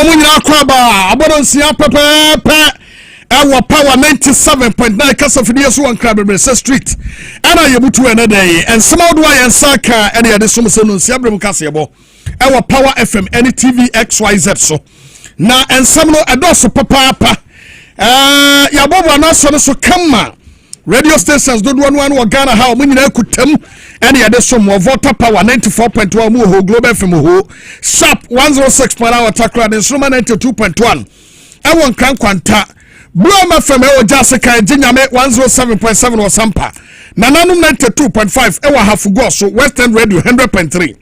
munya kwaba abononsia pepepe ewo power 97.9 kasafidie so wankra bebrese street ana yebutu enedey ensema do ayensa ene yede somse no nsia brem Kasiebo ewo power fm any tv xyz so na ensem no edoso papa yabobo na so kama radio stations do one Ghana ha munyina kutam ene yede som water power 94.1 mu ho global fm ho sharp 106.1 takra de soma 92.1 ewo nkran kwanta Bloma FM ewo Jasika Jinyame 107.7 Wasampa Nananum 92.5 ewa Hafugo so Western Radio 100.3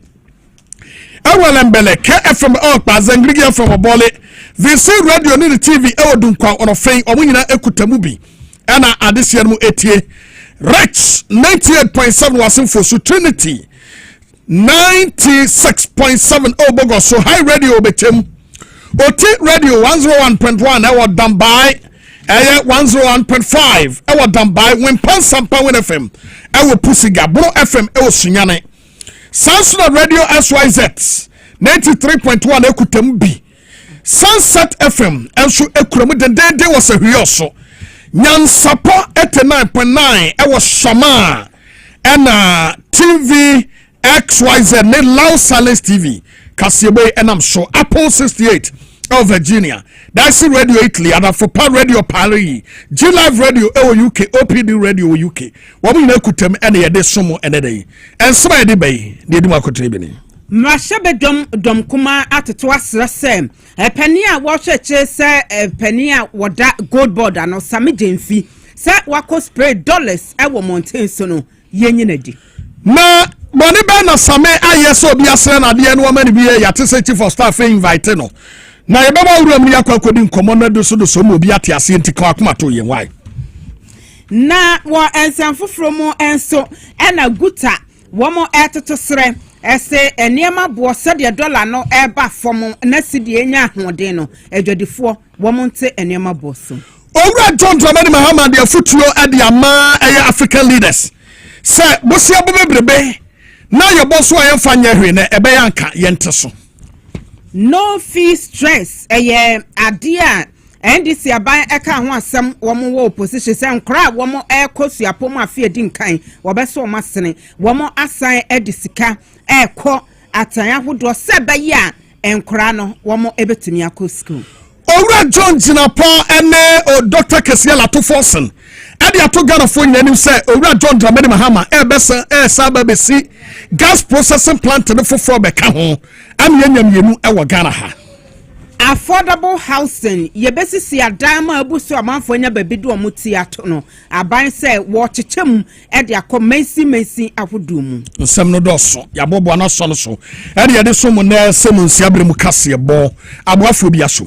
ewa Lembele KFM Okpa Zengrigi from Obole VC Radio ni TV ewa Dunkwa Onofein omunyina ekutamubi ena adisian mu etie Rex 98.7 Wasimfo so Trinity 96.7 Obogo so High Radio Obechem Oti Radio 101.1 ewa Dambai 101.5 ewo Dambai Wimpan Sampa Win FM ewo Pusiga Bro FM ewo Sunyane Sansuna Radio SYZ 93.1 ekutembi Sunset FM enso ekuremu dendende was a hioso Nyansapo 89.9 ewo Shama ena TV XYZ ne Loud Silence TV Kasiebo enam show Apple 68 of Virginia. That's Radio Italy, and for Power Radio Paris, G Live Radio UK, OPD Radio UK. What we know could tell any day sumo any day. And somebody bay, the Dumacotribini. Mashabe dom kuma at twas the same. A penny a watcher chase a penny wada gold board and no sami jenfi. Sat wako spray dollars a mountain sono yenyenedi. Na money banner same I so be a son at the end woman be a yatisati for staff invite no. Na yebaba uram ni akwakwodi nkomo do so mo bi ate ase ntika akoma to yen why na wo ensanfoforo mo enso ena guta wo mo etoto sere ese eniema bo se de dollar no eba fom na sidie nya ahoden no adwadifo wo mo nte eniema bo so owura John Dramani Mahama de afutuo ade ama African leaders se bosia bo bebrebe na yebo so ayemfa nya hwe na ebe yanka yente so no fee stress adia NDC aban eka ho asem wo mo wo opposition se nkra wo mo ekosuapom afie din kan wo beso ma sene wo mo asan edisika eko atan ahodo se be ya nkra no wo mo ebetumi akọ school owura John Jinapo ene o Dr. Kasiebo to Forsen ade ato Ghana fo nyanim se owura John Dramani Mahama ebesa saba besi gas processing plant no foforo beka ho am yanyamienu ewo Ghana ha affordable housing yebesi si adama abusu amanfo nya babidu omuti ato no aban se wo checham ede akomensi ahodu mu nsem no doso yabobo na so no so ede yede so mu na semu nsiabre mu Kasiebo aboafo bi aso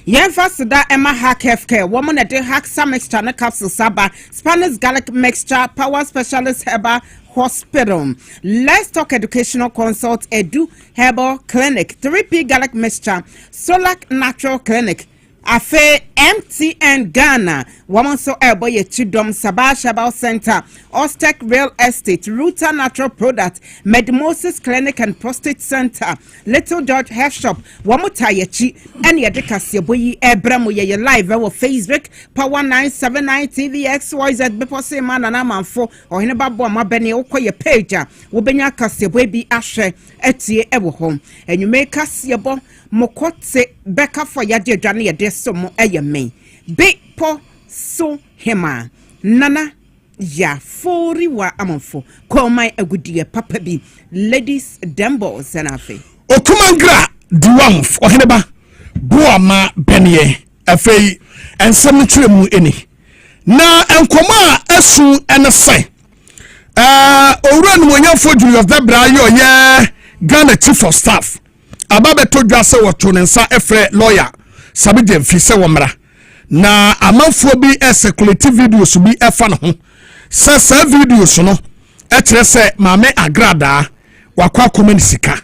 Yenfasida Emma Hack FK, woman at the Hack Mixture na capsule Saba, Spanish Garlic Mixture, Power Specialist Herbal Hospital. Let's Talk Educational Consult Edu Herbal Clinic, 3P Garlic Mixture, Solac Natural Clinic, Afe MTN Ghana, woman so elbow chidom Sabah Shabal Center, Ostec Real Estate, Ruta Natural Product, Medmosis Clinic and Prostate Center, Little George Hair Shop, Wamutayachi, and Yadikasiebo Ebramo ye live over Facebook, Power 979 TV XYZ Bepose Man and Amanfo, or Hinababo Mabene Okoye page, Wobenya Kasiebo be Ashe, Etie Ewo home, and you make Kasiebo Mokotse Becca for Yadia Johnny a desomo me. Big po so hema nana ya 40 wa amonfo call my agudie papa bi ladies dembo senafe okumangra duwamf oheneba boama benye afei ensem twemu eni na enkoma asu enese owura numonyafo Julius Debra ye Ghana Chief of Staff ababeto dwase woto nensa efre lawyer sabidem fi se womra na amanfo bi circulate videos bi efa no ho se videos no e kire se maame agrada wakwa komani sika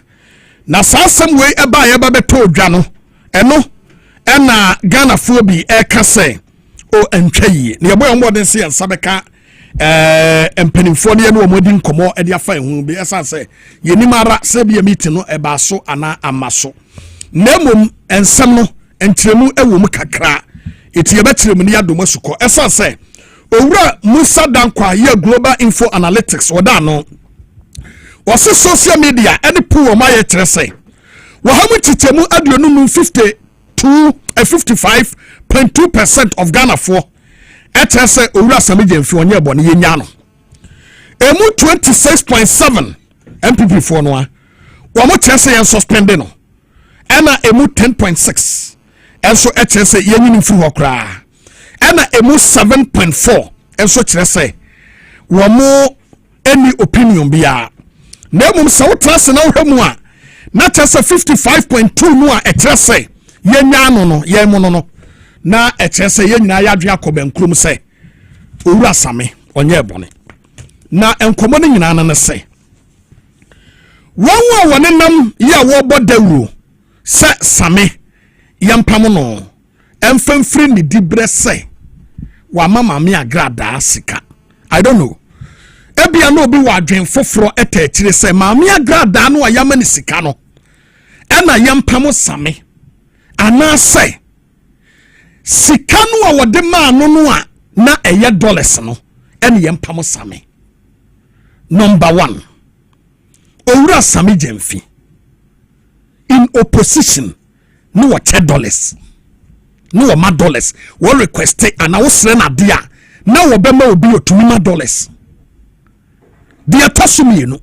na sasem we eba ye ba beto odwa no eno ena Ghana fo bi e ka se o antwaye ne yeboy omode se yansa beka empanimfo ne no omodi nkomo e dia fa hu bi esa se yenimara se bi meeting no eba so ana amaso nemom ensem no entremu ewo mu kakra eti yebetiremu ni adom suko esa se owura Musa Dankwa ye Global Info Analytics oda no wose social media any pool ma ye kire se wo hamu titemu aduonu nu 55.2% of Ghana for etre se owura Samije mfi onye bone ye nya no emu 26.7 MPP for no a wo mo kire se ye suspend no ena emu 10.6 enso etre se ye nyini mfi ho kra ena emu 7.4 enso kire se wo mo any opinion bia na mum sa wotrase na wohemu a na tese 55.2 no a etre se ye nya no no ye mu no na etre se ye nyina ya adwe akobankrum se owura Same onye bone na enkomo ne nyina na se wonwo wone nam ye wo bodawuro se Same yampam no emfamfiri ni dibre se wa mama me agrada sika I don't know ebia no obi wa adwen foforo etachire se ma me agrada no ayama ni sika no ena yampam Same ana se sika no a wode ma no a na eye dollars no ena yampam Same. Number 1 owura Same Jemfi in opposition no what $10 no ma dollars wo request and wo sre na dia na wo be ma obi otumi $. Dia tosumi no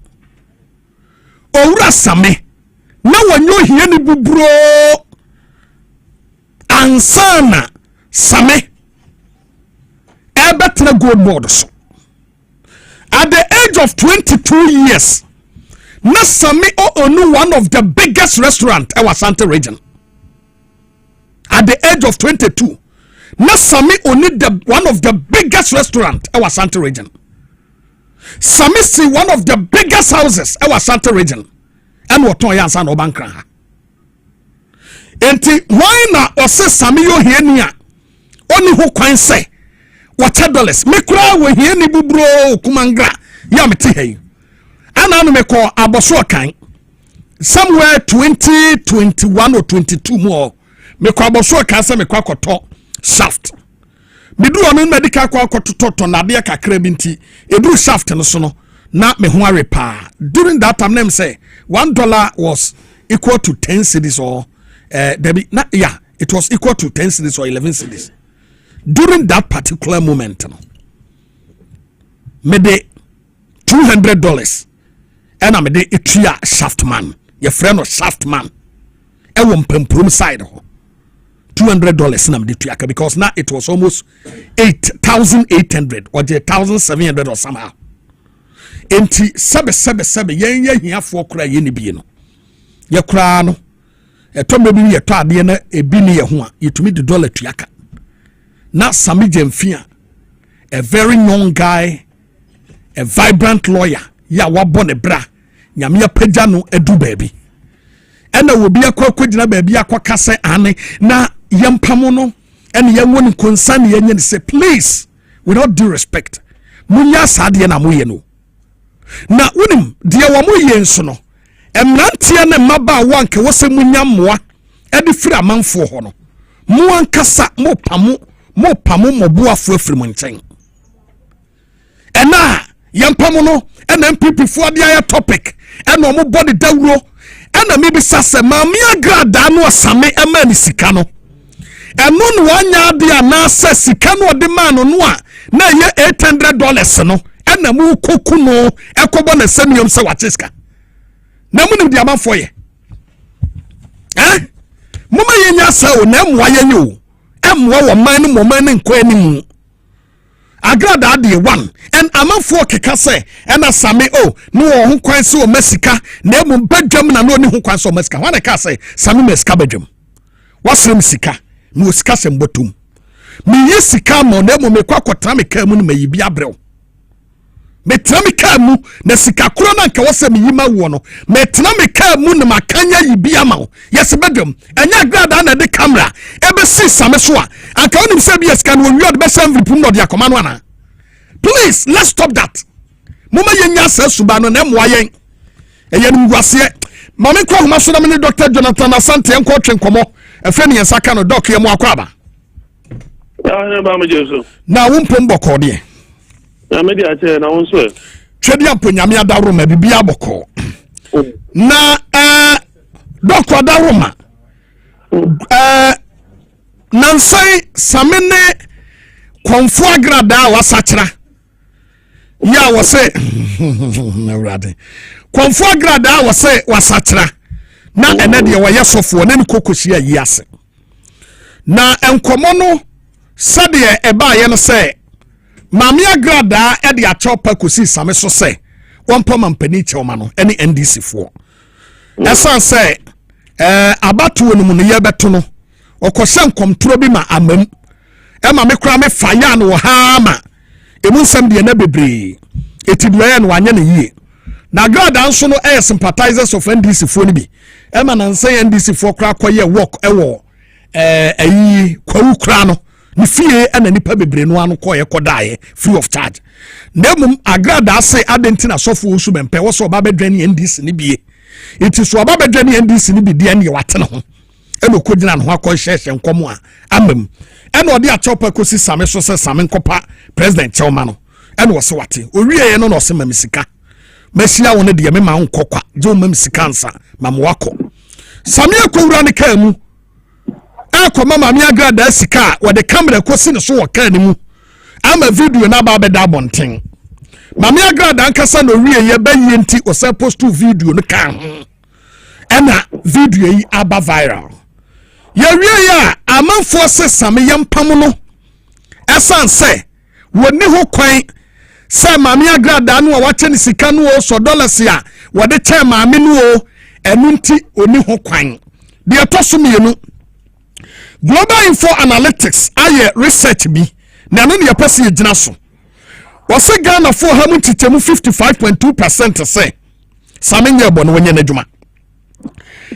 owura Same na wanyo hie ni bubro ansana Same ebetre gold board so at the age of 22 years na Same onu one of the biggest restaurant in Asante region. At the age of 22 na Same only one of the biggest restaurant in Asante region. Same see one of the biggest houses in Asante region and what on yansa no bankra. Enti why na ose Same yo hienia oni ho kwan say what $. Me kura we hieni bubro kumangra ya meti hey. Ana no me call aboso kan somewhere 2021 or 22 more me call aboso kan say me kwa koto shaft me do on medical kwa koto na de kakra binti edu shaft no so no na me ho arepa during that time name say $1 was equal to 10 cedis or yeah it was equal to 10 cedis or 11 cedis during that particular moment no me de $200 and I'm a etria shaft man. Your friend of shaft man. I won't pemprum side. $200 in the because now it was almost 8,800 or 8,700 or somehow. Enti sebe yen here for cry yeni bieno. Your crown a tombe ye to ade na ebi ne ye ho a yetumi de $1 tuaka. Na Same Jemfi a very young guy, a vibrant lawyer. Ya wabone bra nyame apagya no edu baabi ena wo bia kwa gina baabi akwa kase ane na yempamo no ena yenwoni concern yenye say please without due respect munya sade na moye no na wonim de wa moye nso no emrantie na maba wanke wose munya moa ede firi amanfo ho no mo ankasa mo pamo mobuafo afiri mo nchen ena yampamo no ena MPP fo dia topic ena omo body dawuro ena me bisa se ma me agrada no Same ema ni sika no eno no wanya dia na se sika no de ma no a na ye $800 no ena mu koku no ekobo na semium se wachiska na mu nim dia ma fo ye muma ye nya se o na emwa ye nyo emwa wo man no mo man nko animu agrada de one and amanfo keka se na Same no ho kwan se o masika na emu badwam na no ni ho kwan se o masika wana ka se Same masika badwam wasrem sika no sika sem botum me yesika mo na emu mekwa kwatra me ka mu no mayi bia brew metra me ka mu na sika kro na nka wose me yima wo no metra me ka mu na makanya yi bia ma yes badwam anya agrada na de camera ebe si Same so a anka onim se bia sika no wi od be sam vipum no de akoma no ana. Please, let's stop that. Mama yenya se suba no na mwa yen. Eyen ngwase Mami kwa humasuna mini Dr. Jonathan Asante enko twenkomo efeni yensaka no doc yemu akwaba. Ya ba me jesu. Na wumpo mboko de. Ya me di ate na wonso. Twedi ampo nyame adaro ma bibia aboko. Na doc adaro ma. Nansai samene konfu agrada wasachira. Ya wase na urade. Konfu agrada wasachira. Na ene de waye sofo ne kokosia yi ase. Na enkomo no sade eba ye no se mame agrada e de achopa kosi same so se wonpo mampani chewma no ene NDC fo. Esan se abatu no mu ne ye beto no okose nkomtoro bi ma amam e ma me kura me faya no ha ma emu nsam de na bebre etidua no anya na yie na agrada nso no sympathizers of NDC fo ni bi e ma na nsan NDC fo kura koye work ewo ayi kwawu kura no ni fie ana nipa bebre no anu koye kodae free of charge nemum agrada ase adentina sofo usu bempe wo so ba bedwani NDC ni bie iti so ba bedwani NDC ni bi de ne watene ho eno kogina no akọ hyehye nkomo a amam eno ode achopa kosi same so se same nkopa president chewma no eno wose wate owie no no se mamisika masia won de me ma nkokwa je o mamisika nsa mamwako same akowura ne ka mu akoma mami agrada sika wode camera kosi ne so woka ne mu ama video na ba beda bonten mami agrada ankasa no wie ye bayi enti o se post video no ka ena video yi aba viral ye wie ya amanfo se same yempam no esan se woni ho kwan se mami agrada no wache ne sika no o so dollars ya wode che mami no o enu nti oni ho kwan de to so mienu Global Info Analytics aye research bi na no ne pese yegina so wose Ghana for ha mu titemu 55.2% say samenye bo no wonye n'adwuma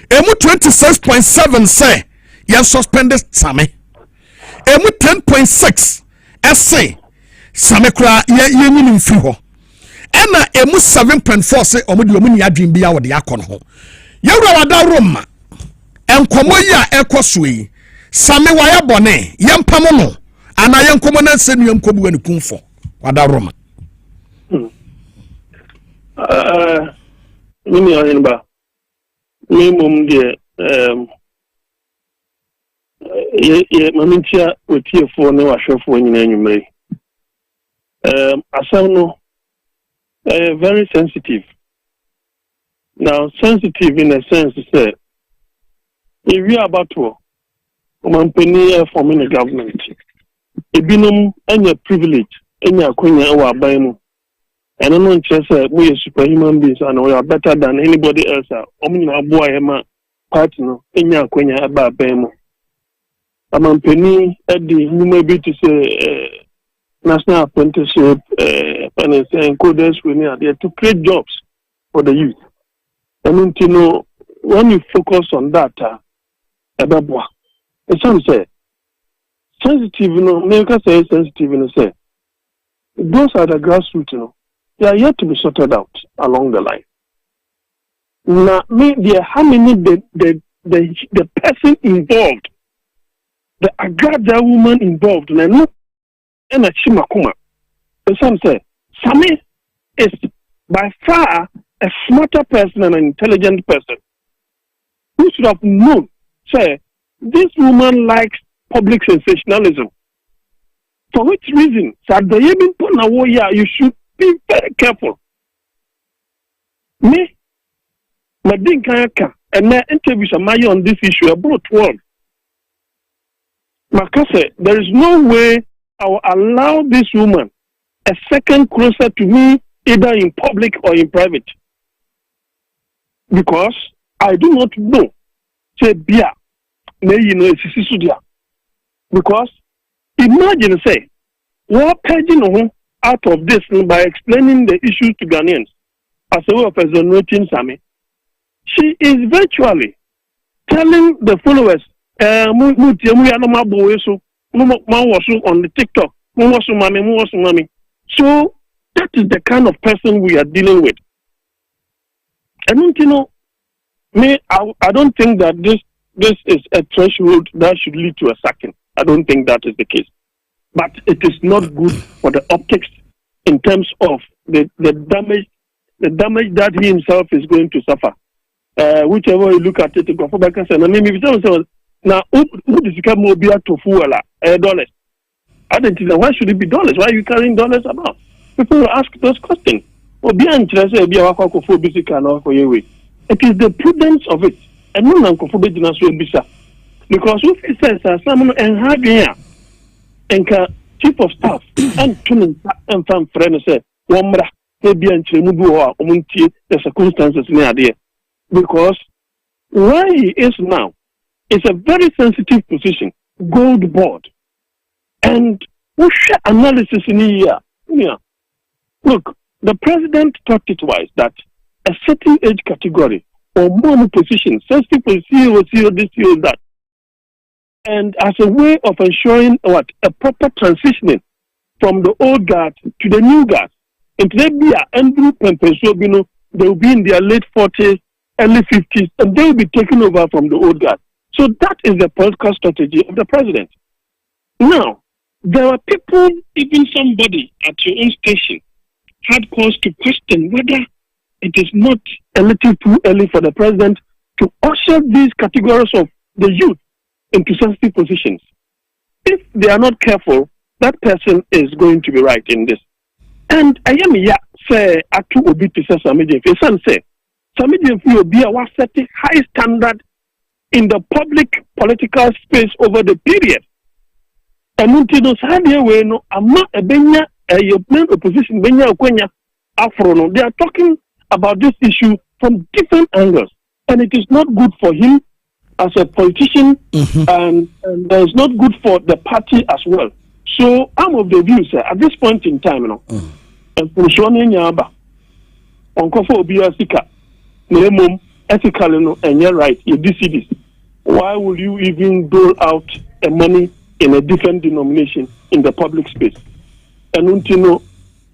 emu 26.7 say ye suspended same emu 10.6 essay same kra ye nyini mfiri ho ena emu 7.4 say omudi omuni adwen bi ya wode akọ no ho yewura wada roma enkomo yi a ekoso yi same waya bone yempam no ana yenkomo na senu yemkobu wani kumfo wada roma mimi ayenba mimum de ye mamintia otiefo ne wahwefo nyina anwumre asam no very sensitive. Now sensitive in a sense say if we are about to omanpeni forming a government ebinum anya privilege anya akonya wa aban mu and no nche say we are superhuman beings and we are better than anybody else omnyina aboa hema party no anya akonya aba aban mu omanpeni edi numa bi to say national apprenticeship and coders we need to create jobs for the youth. I mean, you know, when you focus on that, it's some say sensitive, you know, make us say sensitive, you know, say those are the grassroots, you know, they are yet to be sorted out along the line. Now, how many the person involved, the Agrada woman involved, and not in a Chimakuma. Some say Sami is by far a smarter person and an intelligent person who should have known, say, this woman likes public sensationalism. For which reason, you should be very careful. Me, Madin Kayaka, and my interviews on this issue about 12. Makase, there is no way I will allow this woman a second closer to me, either in public or in private. Because I do not know, say, Bia, you know, because imagine, say, what paging out of this by explaining the issues to Ghanaians as a way of exonerating Sami. She is virtually telling the followers, on the TikTok, so that is the kind of person we are dealing with. And you know, I don't think that this is a threshold that should lead to a sacking. I don't think that is the case. But it is not good for the optics in terms of the damage that he himself is going to suffer. Whichever you look at it, now who does become more to dollars? I don't know, why should it be dollars? Why are you carrying dollars about? People will ask those questions. It is the prudence of it. And no because if it says someone and having a chief of staff and tuning and from friends say, Womra, maybe and the circumstances near there. Because where he is now is a very sensitive position, gold board. And we share analysis in here. Yeah. Look, the president talked it wise that a certain age category or more position, sensitive for CEO, this, CEO, that. And as a way of ensuring a proper transitioning from the old guard to the new guard. And today, Andrew Pempesobino, they will be in their late 40s, early 50s, and they will be taken over from the old guard. So that is the political strategy of the president. Now, there are people, even somebody at your own station, had cause to question whether it is not a little too early for the president to usher these categories of the youth into sensitive positions. If they are not careful, that person is going to be right in this. And I am say Atu Obi to say Samiji. If say Samiji will be a setting high standard in the public political space over the period. And until we no ama ebenya main opposition benya okwenya afro no, they are talking about this issue from different angles, and it is not good for him as a politician, and it's not good for the party as well. So I'm of the view, sir, at this point in time, you know, and ethically, no, and you're right, you see this. Why would you even dole out a money in a different denomination in the public space? And until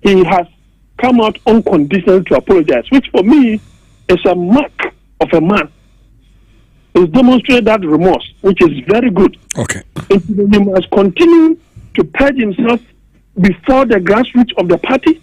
he has come out unconditional to apologize, which for me is a mark of a man. He's demonstrated that remorse, which is very good. Okay. He must continue to purge himself before the grassroots of the party.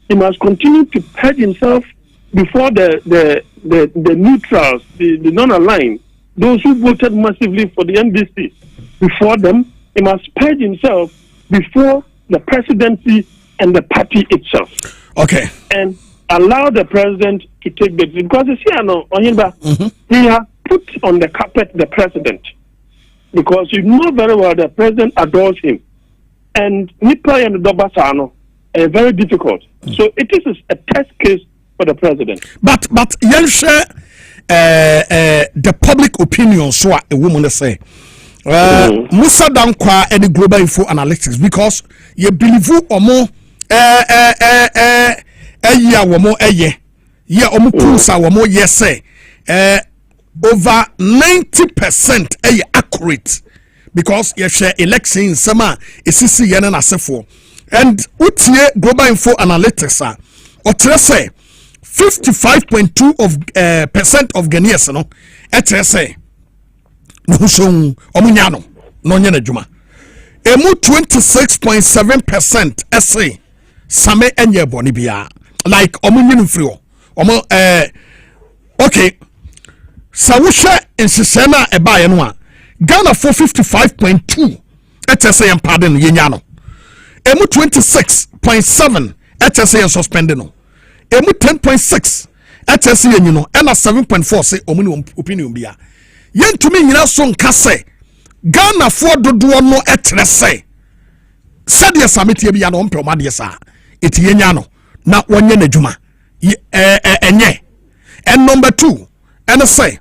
He must continue to purge himself before the neutrals, the non-aligned, those who voted massively for the NDC. Before them, he must purge himself before the presidency and the party itself. Okay. And allow the president to take the because you see, he has put on the carpet the president because you know very well the president adores him, and Nipa and Dobasano are very difficult. So it is a test case for the president. But you share the public opinion. So a woman say. Musa Dankwa any global info analytics because you believe or more year or more pulsa or more yes say over 90% accurate because you share election sama isisi yana na sefo and utie global info analytics or say 55.2 of percent of Ghanaians no say Nuson Omunyano, no Yana Juma. Emu 26.7% essay Same Enye Bonibia. Like Omunyan Frio. Okay. Sawusha in Sisena Ebayanwa. Ghana for 55.2 essay and pardon Yenyano. Emu 26.7 essay and suspended no. Emu 10.6 essay and you know, and a 7.4 say Omun opinion bia. Yen to me nyina so nka se Ghana for dodo no etre se said ya samete bia no mpe o made sa eti yenya no na wonye n'adwuma enye and number 2 and say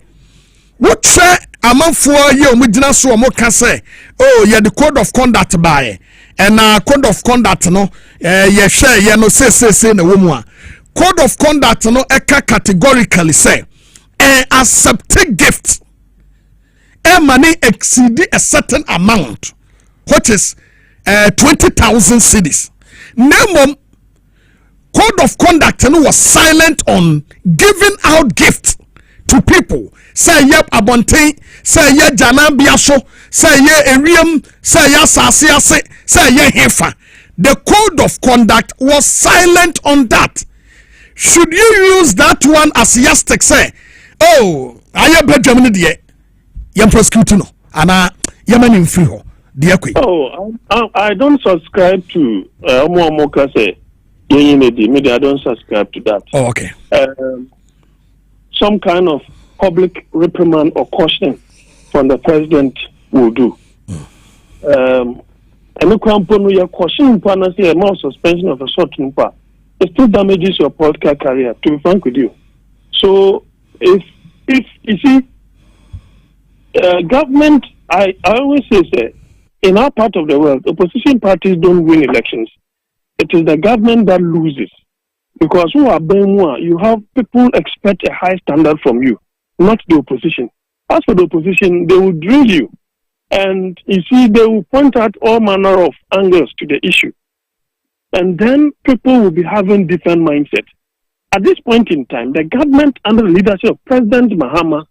what say amanfo ye o mugina so o mo ka se oh ye the code of conduct by and code of conduct no ye hwe ye no se na wo mu a code of conduct no eka categorically say accept gift money exceed a certain amount, which is 20,000 cedis. Nemom code of conduct was silent on giving out gifts to people. Say yep abontain, say ye janambia so, say ye erium, say ya sasiase, say ye hefa. The code of conduct was silent on that. Should you use that one as yastic say, oh, I am Benjamin de yam prosecute no, and yaman in free ho, dear quick. Oh, I don't subscribe to Momoka say, I don't subscribe to that. Oh, okay. Some kind of public reprimand or caution from the president will do. And the caution say a more suspension of a sort, it still damages your political career, to be frank with you. So if you see government, I always say in our part of the world, opposition parties don't win elections. It is the government that loses. Because who are Benwa, you have people expect a high standard from you, not the opposition. As for the opposition, they will drill you. And you see, they will point out all manner of angles to the issue. And then people will be having different mindsets. At this point in time, the government under the leadership of President Mahama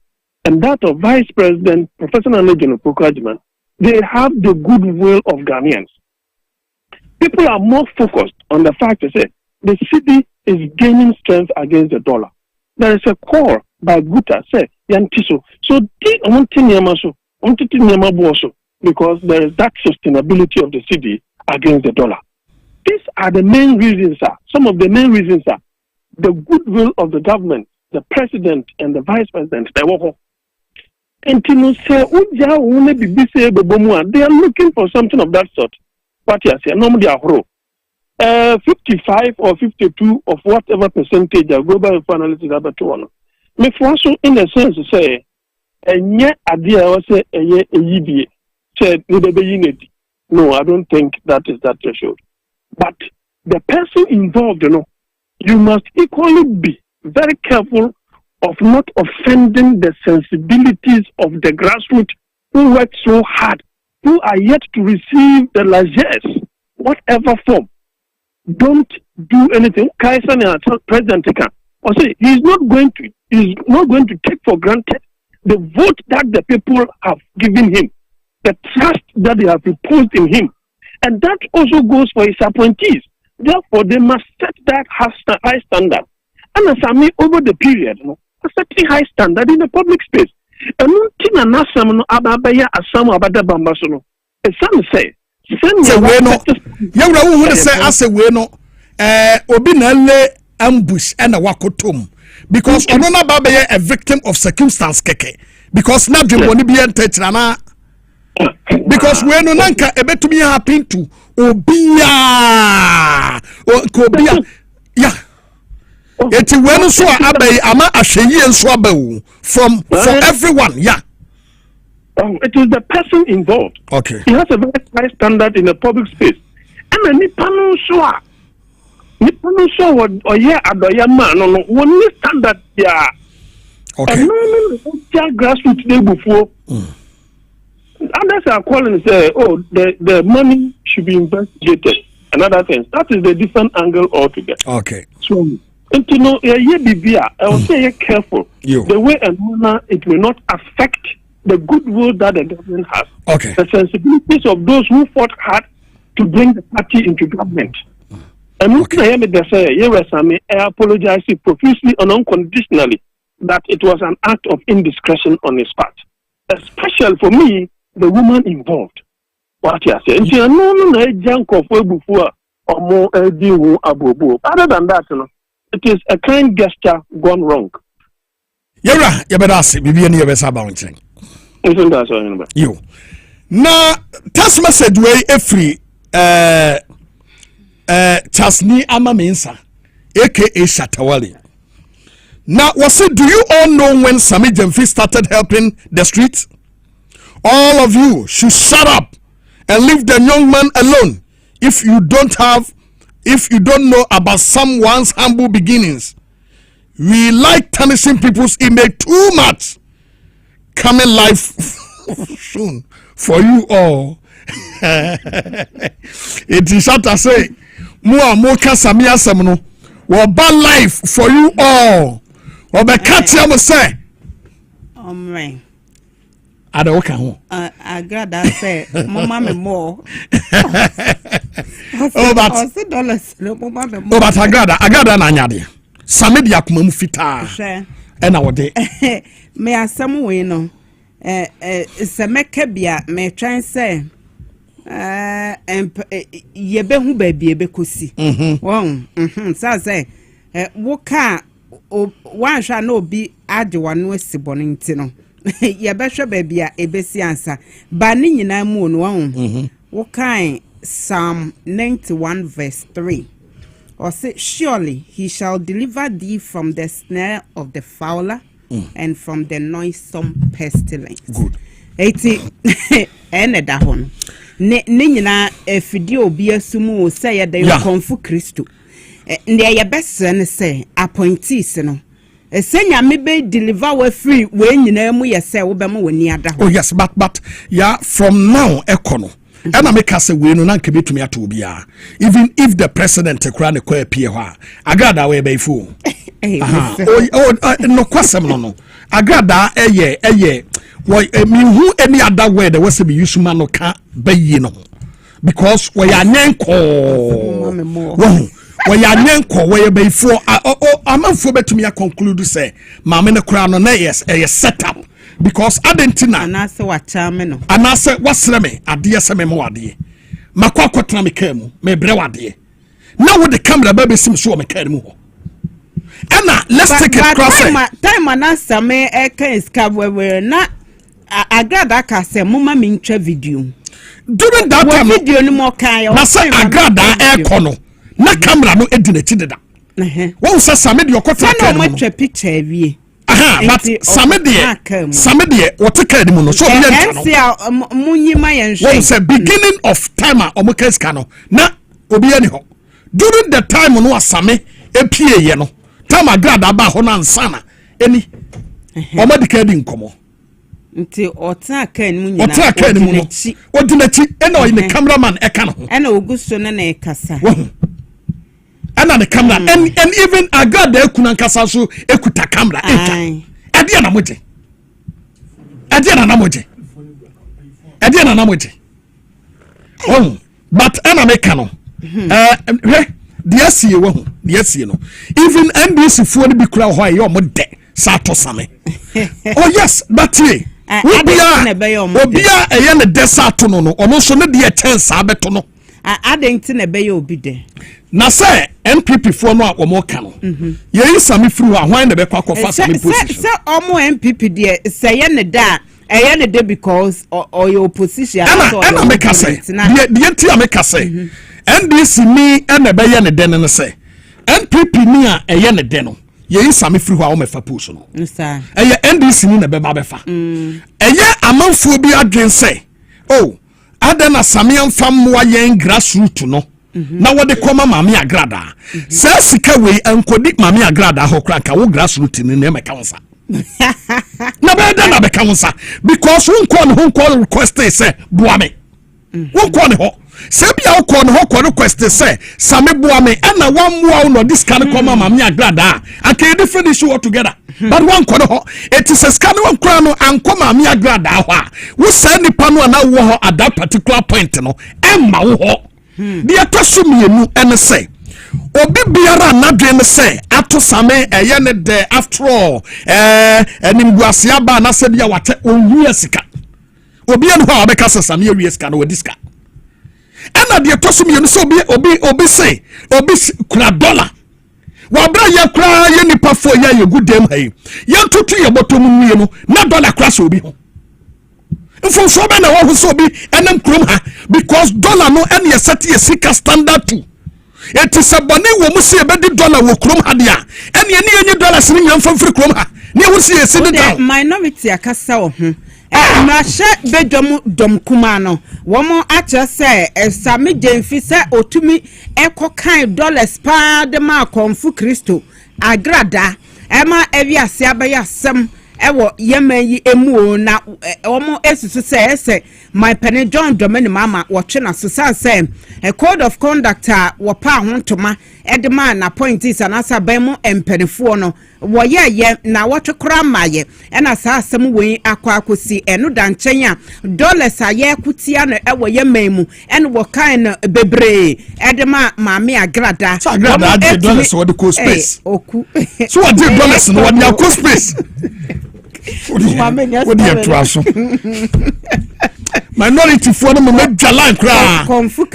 and that of Vice President Professor Nana Pokrajiman, they have the goodwill of Ghanaians. People are more focused on the fact that the city is gaining strength against the dollar. There is a call by Guta, say, Yantiso. So, because there is that sustainability of the city against the dollar. These are the main reasons, sir. Some of the main reasons are the goodwill of the government, the president and the vice president. They are looking for something of that sort. What you say? Normally, 55 or 52 of whatever percentage of global analysis are to one. Me also, in a sense, say, and yet idea was say a year said no, I don't think that is that threshold. But the person involved, you must equally be very careful of not offending the sensibilities of the grassroots who work so hard, who are yet to receive the largesse, whatever form. Don't do anything. Kaiser President or say he's not going to take for granted the vote that the people have given him, the trust that they have reposed in him. And that also goes for his appointees. Therefore, they must set that high standard. And as I mean, over the period, setting high standard in the public space. And some say, ambush and a wakotum because onona baba ye a victim of circumstance keke because na dwe boni bi entetrana because we no nanka ebetumi happen to obia yeah eti we no so abai ama ahweyi enso abawu from for everyone yeah. It is the person involved. Okay. He has a very high standard in the public space. And any panel so what or yeah, man, one standard yeah. Okay. And no grassroots day before. Others are calling and say, oh, the money should be investigated. Another thing. That is the different angle altogether. Okay. So, I will say careful. The way and manner it will not affect the goodwill that the government has. Okay. The sensibilities of those who fought hard to bring the party into government. And I apologize profusely and unconditionally that it was an act of indiscretion on his part. Especially for me, the woman involved. What you say? Other than that, it is a kind gesture gone wrong. Yara, Yabadasi, Bibian Yabasa you now test message way every Chasni Amaminsa aka Shatawali. Now was it, do you all know when Sami Jemfi started helping the streets? All of you should shut up and leave the young man alone if you don't know about someone's humble beginnings. We like tarnishing people's image too much. Coming live soon for you all. It is short to say, more Samia Semno, or bad life for you all. Or the catch say, Omre. Ada woka ho. Agrada say mama me more. Oh but $100 no mama me more. Oh but agrada na nyade. Samedi akoma mu fitaa. Hwe. E na wode. Me asam we no. Se meka bia me twan say yebe hu ba bia be kosi. Won. Sa say woka wan hwa na obi ade wano asibone nti no. Yebe hwe ba bia ebesi ansa. Ba ni nyina mu no won. Wokan Psalm 91 verse 3. Or say, surely he shall deliver thee from the snare of the fowler and from the noisome pestilence. Good. 80 ene da hon. Ne nyina efidi obi asumu say ya da konfu Kristo. Ne ya bese ne say appointees no. Senya me be deliver we free we nyina mu ye say wo be mo woni ada ho. Oh yes, but yeah, from now ekono. And I make us a win on Anke to me at Ubia. Even if the president crown a queer Pierre, I got away by fool. No question, no. I got that a year. Why, who any other way there was to be used man no can't be, you know. Because we are Nanko. We are Nanko, where by four. I'm unforbid to me. I conclude to say, Mamma no crown on yes, a setup. Because Adentina anase wachame no anase wasreme ade se memo ade makwa kwotena mekam me bre wade na wo de camera ba besim so me kan mu ho ena let's take it cross time anase me kan skabwe na agrada ka se mama me ntwa video during that time video ni mo kan yo na say agrada kono na camera no edina chideda wo se same de okota kan mu no twa picture wie. But Samedi, what take care of so the beginning of time or Mukes Cano. Na Obianiho. During the time on was Same, a piano. Tama grad about Honan Sana. Any Omadicating como. Until Otaka Muno. What did I in the cameraman Ekano? And Augusto Nene Casa. And the camera and even I got the Kunankasa ekuta camera. Adiana Namoje. Oh, but Anamekano. Yes, you won't. Yes, you know. Even NBC phone be crowd why you're more dead. Sato Same. Oh, yes, but ye. Obia a young desert no, or no, so not the chance abetono. I didn't be obedient. Na say MPP for no more canon. Ye is some through a wine the back of position. So almost MPP dear say any da a day because or your position. And make us say the tea make us say and this me and the bayan a den and say MPP near a yen deno. Ye is some through our mefapuson. A ye end this in a bebabefa. A ye among phobia again say, oh, Adana Samian fam more yen grassroot no. Na what they call Mammy Agrada. Say sika we and kodik Mammy Agrada ho cranka wo grassroot in name council. Na better na be council because who call request say buame. Who call ho. Say be how call request say Sami buame and na one more no this can come Mammy Agrada. And can different issue altogether. But one call ho it is a scan one crown and come Mammy Agrada ho. We send the pano na wo at that particular point no. Emma ho. The atosumi enu ene say obi biara na dwen say ato Same eyene de after all enimguase aba na se bia wate onwie sika obi enu ha obeka se Same wie sika no wadiska ena de atosumi enu so obi say obi kura dollar wa bra ye kura ye nipa fo ye good dem hai ye tutu ye botom nwie no na dollar kura so obi ho if so be na wo so be enem krom ha because dollar no any set ye sika standard too it is a bone wo mu se be di dollar wo krom ha dia any dollar sin nyam fam free krom ha ne wo se se di down minority akasa wo ho mrashe bedom dom kuma no wo mo acha se Same Jemfi se otumi ekokan dollars pa de ma konfu Kristo agrada ema ewiase abaya asem ewo yemen emu na omo esusu say my penny John Domini mama watching us say a code of conduct wo pa ho ntoma edema na points anasa bemu empenifo no woye na woto kra maye ena sa asem we akwa akosi eno da nchen a dollars aye kutia no ewoye memu eno wo kan no bebre edema maame agrada agrada dollars wo de co space oku so what the dollars no wo de co space what the traso minority for no me dwalan kra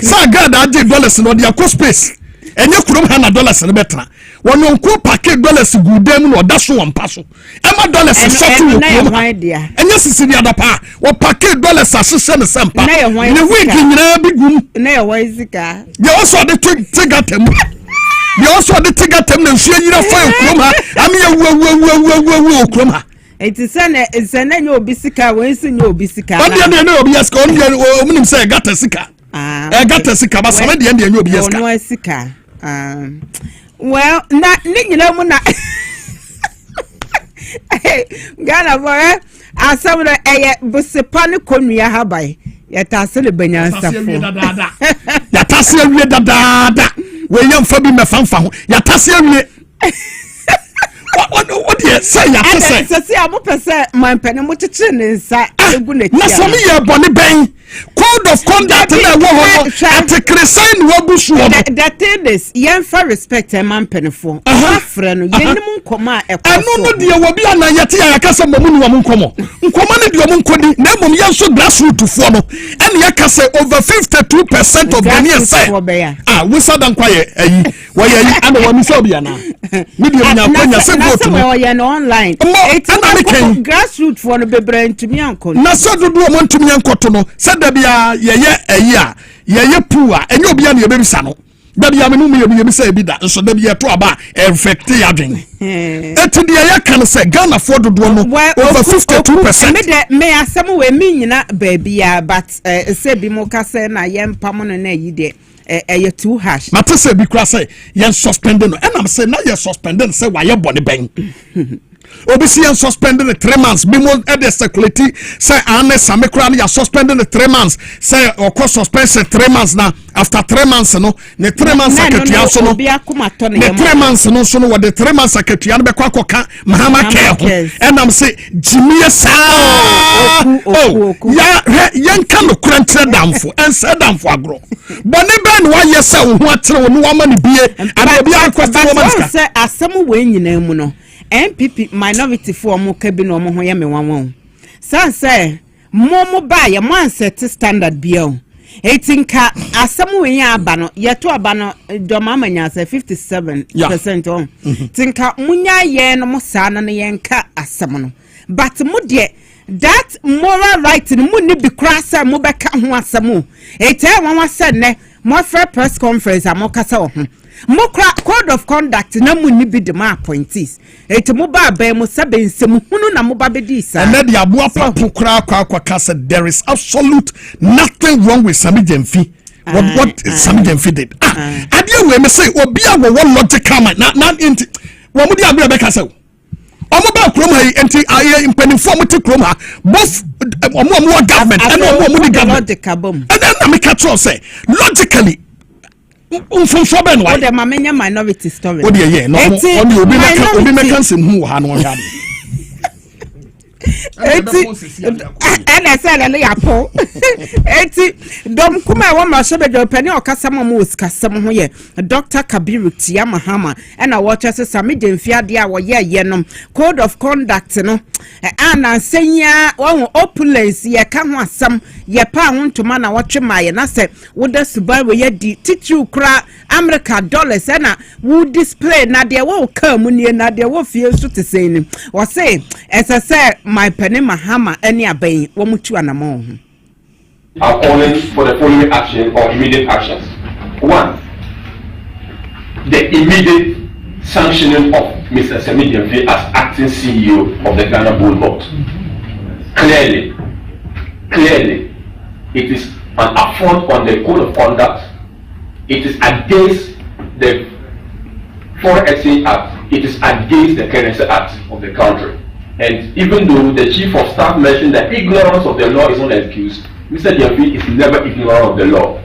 so agrada the dollars no de co space enye kurom ha na dollars no betra wono nko packet dollars gudem no da so won paso ema dollars short wo kurom enye sisi dia da pa wo packet dollars asese ne sempa ne week nyina bigum na ye wo izika ye also de tigatem ye also de tigatem na nsuo nyina fa kurom ha am ye wo kurom ha eti sene nyo obisika wensi nyo obisika na ode ne obi yaska omunim say gata sika gata sika ba sama de nyo obi yaska no sika well na nyina mu na Ghana boy asam na eye busepane konua habai yatase le banyansafo yatase awie dadaada we yamfa bi mefanfa ho yatase awie what you say yatase say am pese man pene mo chichi ne nsa egu na tia na so me ye bone ben code of conduct na wo ho article sign wo busu ho the thing is yen for respect man pene fo afre no yen mu nkoma ekoso anu no de wo bia na yete ya yakasa mamu ni wo nkomo nkoma ne de wo nkodi na mom yen so grassroots fo no ene yakasa over 52% of Ghanaians say we said dan kwaye ayi wo ye ayi ana wo mi so bia na me de nya kwanya se vote no wo ye no online it's grassroots for no bebre ntumi ankon na so dodo mo ntumi ankoto no se da bia ye ayi a ye pu a enye obia na ye bebisa no da bia me no me ye bisa bi da so da bia to aba infect ya dwen eti de ye kan se Ghana for dodo no over 52% me asem we mi nyina ba bia but se bi mo ka se na ye mpam no na yi de ye too harsh mate se bi kra se ye suspended no enam se na ye suspended se wa ye bone ben obisi yan suspended 3 months bimo ede security say ane samekra na ya suspended 3 months say okọ suspension 3 months na after 3 months no ne 3 months akatua so no ne 3 months no so no wo de 3 months akatua no be kwa koka mahama care enam say jimie sa ya yanka no krantre damfo ense damfo agro bone ben wa yesa wo ho atere wo no wa ma ne bie ana bia akwata wo ma say asem we nyina mu no MPP minority for mo kabi no mo ho ye me wanwon san say mo ba ye mo anset standard biel etinka asem we ya aba no ye to aba no do mama nya say 57% on tinka munya ye no mo sa na ye nka asem no but mo de that moral right no mo ni bi krasa mo beka ho asem ete wanwa say ne mo fair press conference amokasa wo ho Mokra code of conduct na munni bi de ma appointees eti mo ba ba mo sabe nsem hunu na mo ba bedi sa and the aboa papu kra kwa kasa there is absolute nothing wrong with Sami Jemfi what Sami Jemfi did adie we me say obi a wo logical man na enti wo mo di agbe be kasa omo ba krom ha enti aye impanifo mo ti krom ha both omo government and omo di government and then me catch say logically unfo ben why the mamenya minority story o de ye no obi meka nsem hu ha no ya eti ana sala le yapo eti dom kuma wa ma shebe de pani okasam mo uskasam ho ye Dr. Kabiru Tia Mahama ana watch se Sami Jemfi ade a wo ye no code of conduct no ana senya wo opulence ye ka ho asam ye pa ho ntoma na wotwe maye na se wo da subai we ye di titu kra America dollars ana wo display na de wo ka mu nie na de wo fie so te sen wo say essa my penny Mahama any abayi wo mutu anamo are calling for the following action or immediate actions. 1. The immediate sanctioning of Mr. Sami Jemfi as acting CEO of the Ghana Bull Board. Clearly, it is an affront on the code of conduct. It is against the Foreign Exchange Act. It is against the Currency Act of the country. And even though the Chief of Staff mentioned that ignorance of the law is not an excuse, Mr. Jemfi is never ignorant of the law.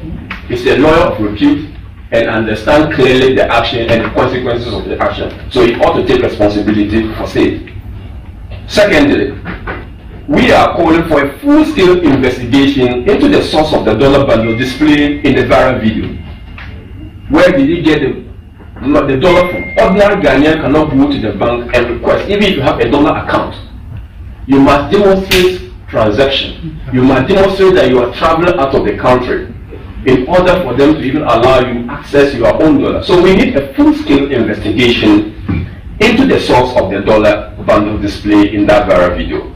He's a lawyer of repute. and understand clearly the action and the consequences of the action. So he ought to take responsibility for state. Secondly, we are calling for a full-scale investigation into the source of the dollar bundle displayed in the viral video. Where did he get the dollar from? Ordinary Ghanaian cannot go to the bank and request, even if you have a dollar account. You must demonstrate transaction. You must demonstrate that you are traveling out of the country in order for them to even allow you access your own dollar. So we need a full-scale investigation into the source of the dollar bundle display in that viral video.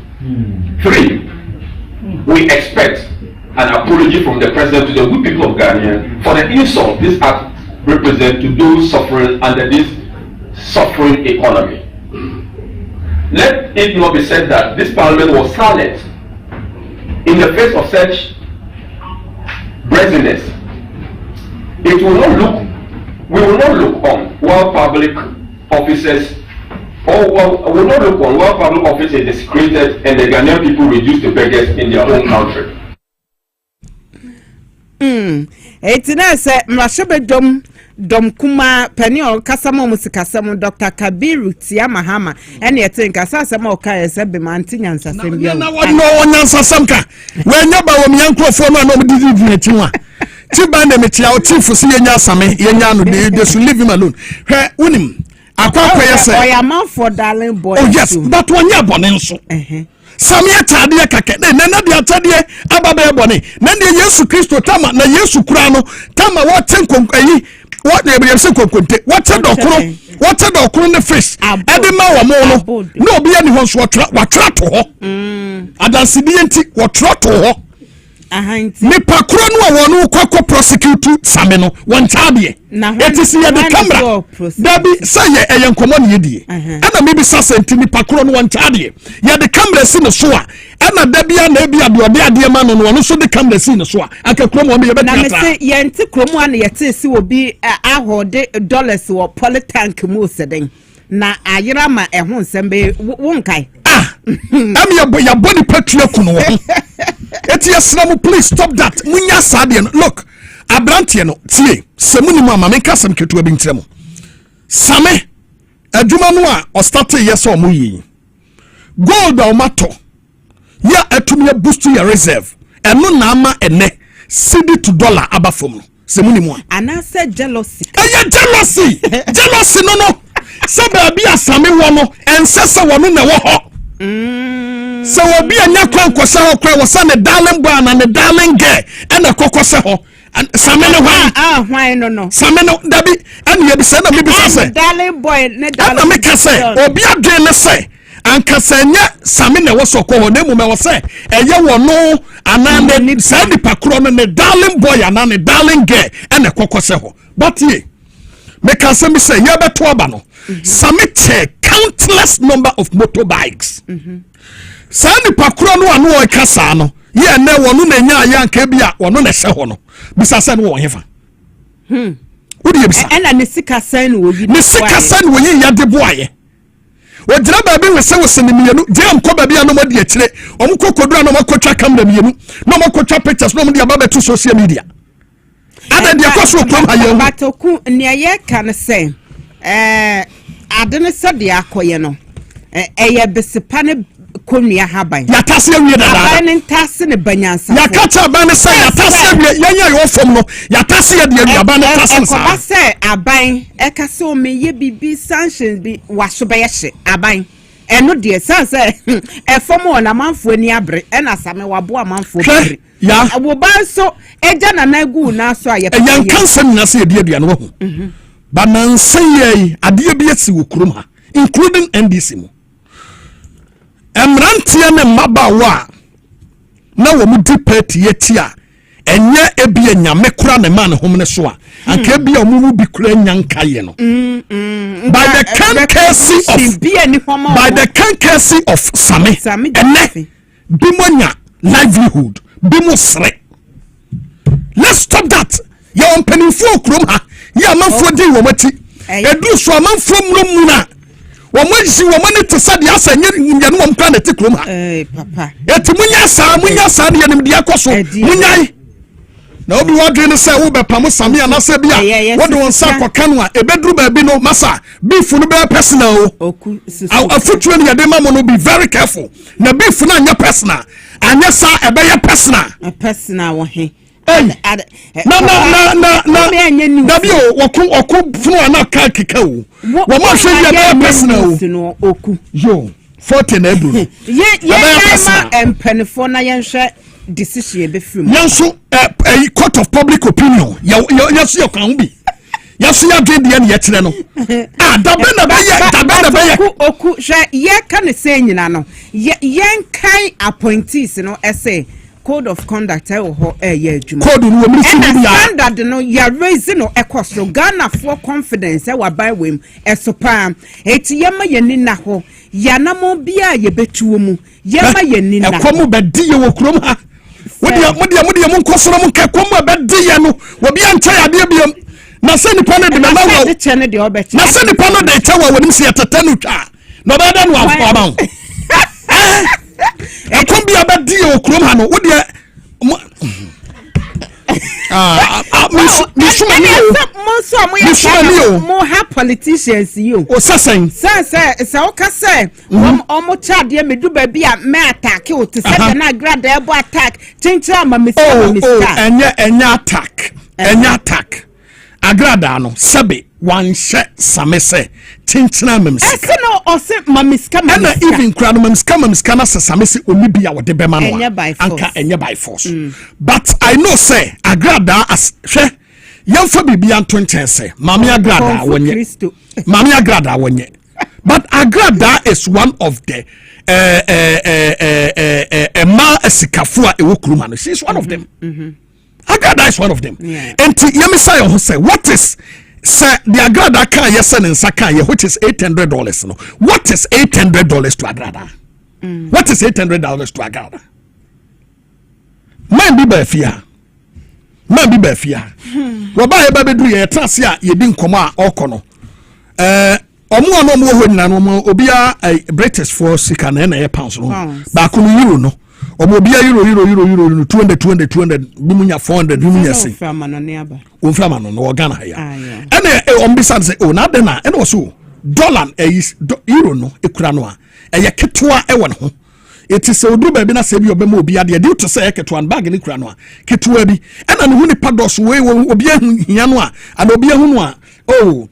3, we expect an apology from the president to the good people of Ghana for the insult this act represents to those suffering under this suffering economy. Let it not be said that this parliament was silent in the face of such brazenness. We will not look on while public officers will not look on while public office is desecrated and the Ghanaian people reduce the beggars in their own country. Etina se mrashobe dom kuma penio kasamo musikasamo Dr. Kabiru Tia Mahama ene yetinka sasema okaye se be manti nyansa sembia na no nyansa samka we nyaba wo miyankrofo no na omdidi netinwa ti bande metia o chifu si yenya asame yenya no they should leave him alone hwe unim akwa yese oyaman for darling boy. Oh yes, but one year bone nso samia tade kake na de atade ababe bone na de Yesu Kristo tama na Yesu kura no tama woten konkayi what na be se konkonte wote dokoro ne fish ede ma wo mo no na obi ani ho so watra to ho adansidi enti watra to ho me pakro no wonu kwakọ prosecute same no won tabe etisi ye the camera dabi say ye enkomo ne yedie ana me bi sasenti me pakro no won tabe ye the camera si no so a ana dabi ana bi ade ade ma no no so the camera si no so a aka kromo me ye betata na me say ye nti kromo ana ye te si obi ahode dollars wo polytank mu seden na ayira ma ehun sembe wonkai am ya body patria kuno Etiasnamu, please stop that. Munya sadian. Look, Abrantiano, tie, semuni mama, meka sem ketu ebintremo. Same, adwumanua o start yes or muyi. Gold or mato. Ya etumye boost your reserve. Eno na ama ene cedi to dollar abafom. Semuni mwa. Ana say jealousy. Jealousy. Jealousy no. Sebe abi asame wono, ensese wono na wo ho. So obi anya kwankose ho kwa wose ne darling boy na ne darling girl ena kokose ho same ne hwan no same no dabi ene ye bi se na me bi se darling boy ne darling na me ka se obi adwen ne se ankasa nya same ne wo sokọ ho na mu me wo se eye wo no ana ne se di pakro no ne darling boy ana ne darling girl ena kokose ho but ye me ka se mi se ye beto aba no same che countless number of motorbikes Sani pakro no anu o kasa no ye na wonu na nya ya nka bia wonu na hye ho no bisa se no wo hefa wodi ye bisa ena ne sika san no yi ne sika san wo yi ya de boaye o gira ba bi wese wose ne mienu je amko ba bia no mo de akire o mo kokodura no mo kotwa camera mienu no mo kotwa pictures no mo de ababa to social media ada de akoso krom aye batoku ne ye kan se adene se de akoye no eye besepane konua haban ya tase awie dada haban ntase ne banyansa ya kacha ban se ya tase awie yanya yo fom no ya tase ya de aban tase ne sa ko se aban e ka se o meye bibi sanctions bi waso be ye aban eno de sanse e fom ona manfo ani abre e na same wabo amanfo abre ya wo ban so eja na na gu na so aye yan kansan na se ya de aduane wo ba nan san ye ade bi esi wo kurum ha including NDC mu Emrantia ne mabawa na wo mu dipeti yetia enye ebie nyame kura ne man hom ne so a anka ebie omu bi kura nyankaye no by the cancassy of same ene bimonya livelihood bimosre. Let's stop that. Ya ompenifo krom ha ya manfo di wo mati edu so manfo mrum na Wamwezi wamane tesadi asa nyanu wamkwa na tikrom ha papa eti munya sa ni yanim dia koso munyai na obi wadwe ne say wo be pam same anase bia wo de won sa kwaka no a ebedru ba bi no masa beef no be personal oku afutuo ne yade mamo no be very careful na beef na anya personal anya sa ebe ya personal wo he na dabi o woku funu ana ka keka o wo ma hwe ya personal oku yo 40 na edu ma empenifo na yenhwe decision be film yanso a court of public opinion yaso ya kan bi yaso ya dwe de ne yekire no dabe na be oku hwe ye ka ne se nyina no yen kan appointees no ese code of conduct ho ye adwuma code no we ya standard no ya raise no ekosro Ghana for confidence wa by wem esopa eti yema yeni na ho ya na mo bia ye betuo mu yema yeni na ekomu be di ye wo krom ha wodi mo nkosoro mo ka komu be di ye no wo bia ncha ya de biam na se nipa no de na wo na se nipa no de cha wo wonim se yatatanu twa no be da no afo ba ekombia be di ye wo krom ha no wodi mo ha politicians you o sasen say o ka say omo chade me du ba bia me attack o te say na grade ebo attack chinchira ma miska enya attack agrada no sebe wanhye samese chinchira mamska ese no o se mamiska and even crowd mamska na samese oni bia wo de be ma no anka enye by force but I know say agrada as hwe yamfa bibia nto ntense mami agrada wonye but agrada is one of the ma esikafo ewo kuruma no she is one of them agrada is one of them enti yemisa yo say what is say the agrada kan yesen nsa kan ye which is $800 no what is $800 to agrada what is $800 to agrada man bi ba fia wo ba ye ba bedu ye trase a ye di nkomo a okono omo ano mo ho nyina no mo obia British for sika na ye pounds no ba ko no euro no omo obia euro 200 bimunya 400 bimunya se o fama no no Ghana ya ene ombisa say o na de na ene wo so dollar euro no ekura no a eye ketwa e wo ne ho eti se odu ba bi na se bi obema obi ade de to say keto an bag ni kura no a keto bi ena ne hu ni pados we obi ahia no a ana obi ahu no a oh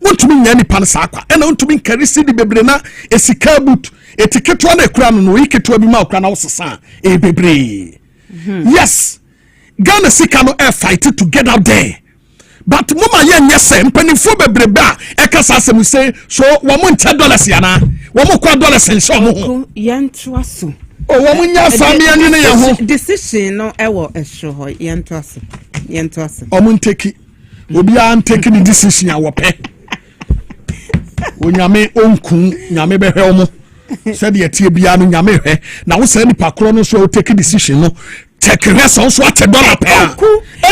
wontumi nya ni pan sa akwa ena wontumi nkarisi di bebre na esika but eti keto na kura no yi keto bi ma okura na wosesa e bebre yes Ghana sika no fight to get out there but mama ye nyese mpanifo bebre ba ekasa asem say so wo mo $10 yana wo mo kwa dollars nso mo ho yentu aso o wo mo nya family ani ne ye ho decision no ewo ehwe ho yentu aso o mo nteki obi a nteki ni decision a wo pe onyame onkun nyame behwe o mo said ye tie bia no nyame hwe na wo say ni pakro no so o take decision no take reson so at $1 per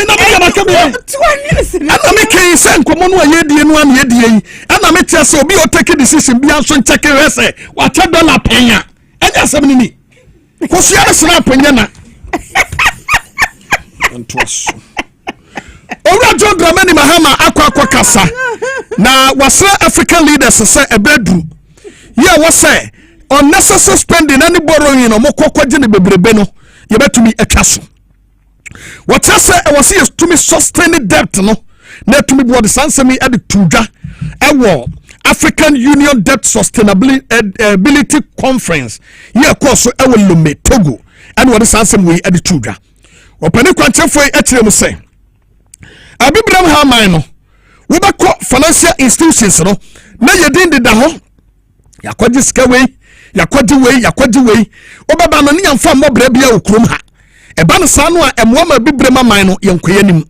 na me na ke bia ana me ke say nkomo no ye die no an ye die yi ana me tie say obi o take decision bia so check rese what $1 per ya anya sem ni ko so ya snap nya na ntoso owura John Dramani Mahama akwa kasa na wasra African leaders say ebedru ye wo say unnecessary spending any borrowing no mokokwaje ne bebrebe no ye betumi atwaso what say e was here to me sustain debt no na to me board sansemi at the tudwa ewo African Union Debt Sustainability Conference ye course ewo Lome Togo and what sansemi we at the tudwa opani kwanchefo akire mu say abibram ha man no wo beko financial institutions no na yedin de da ho yakwaje sika wei yakwaji wei obaba no ne yamfa mobra bia okrom ha eba no sa no a emwo ma bibrema man no yenkoyanim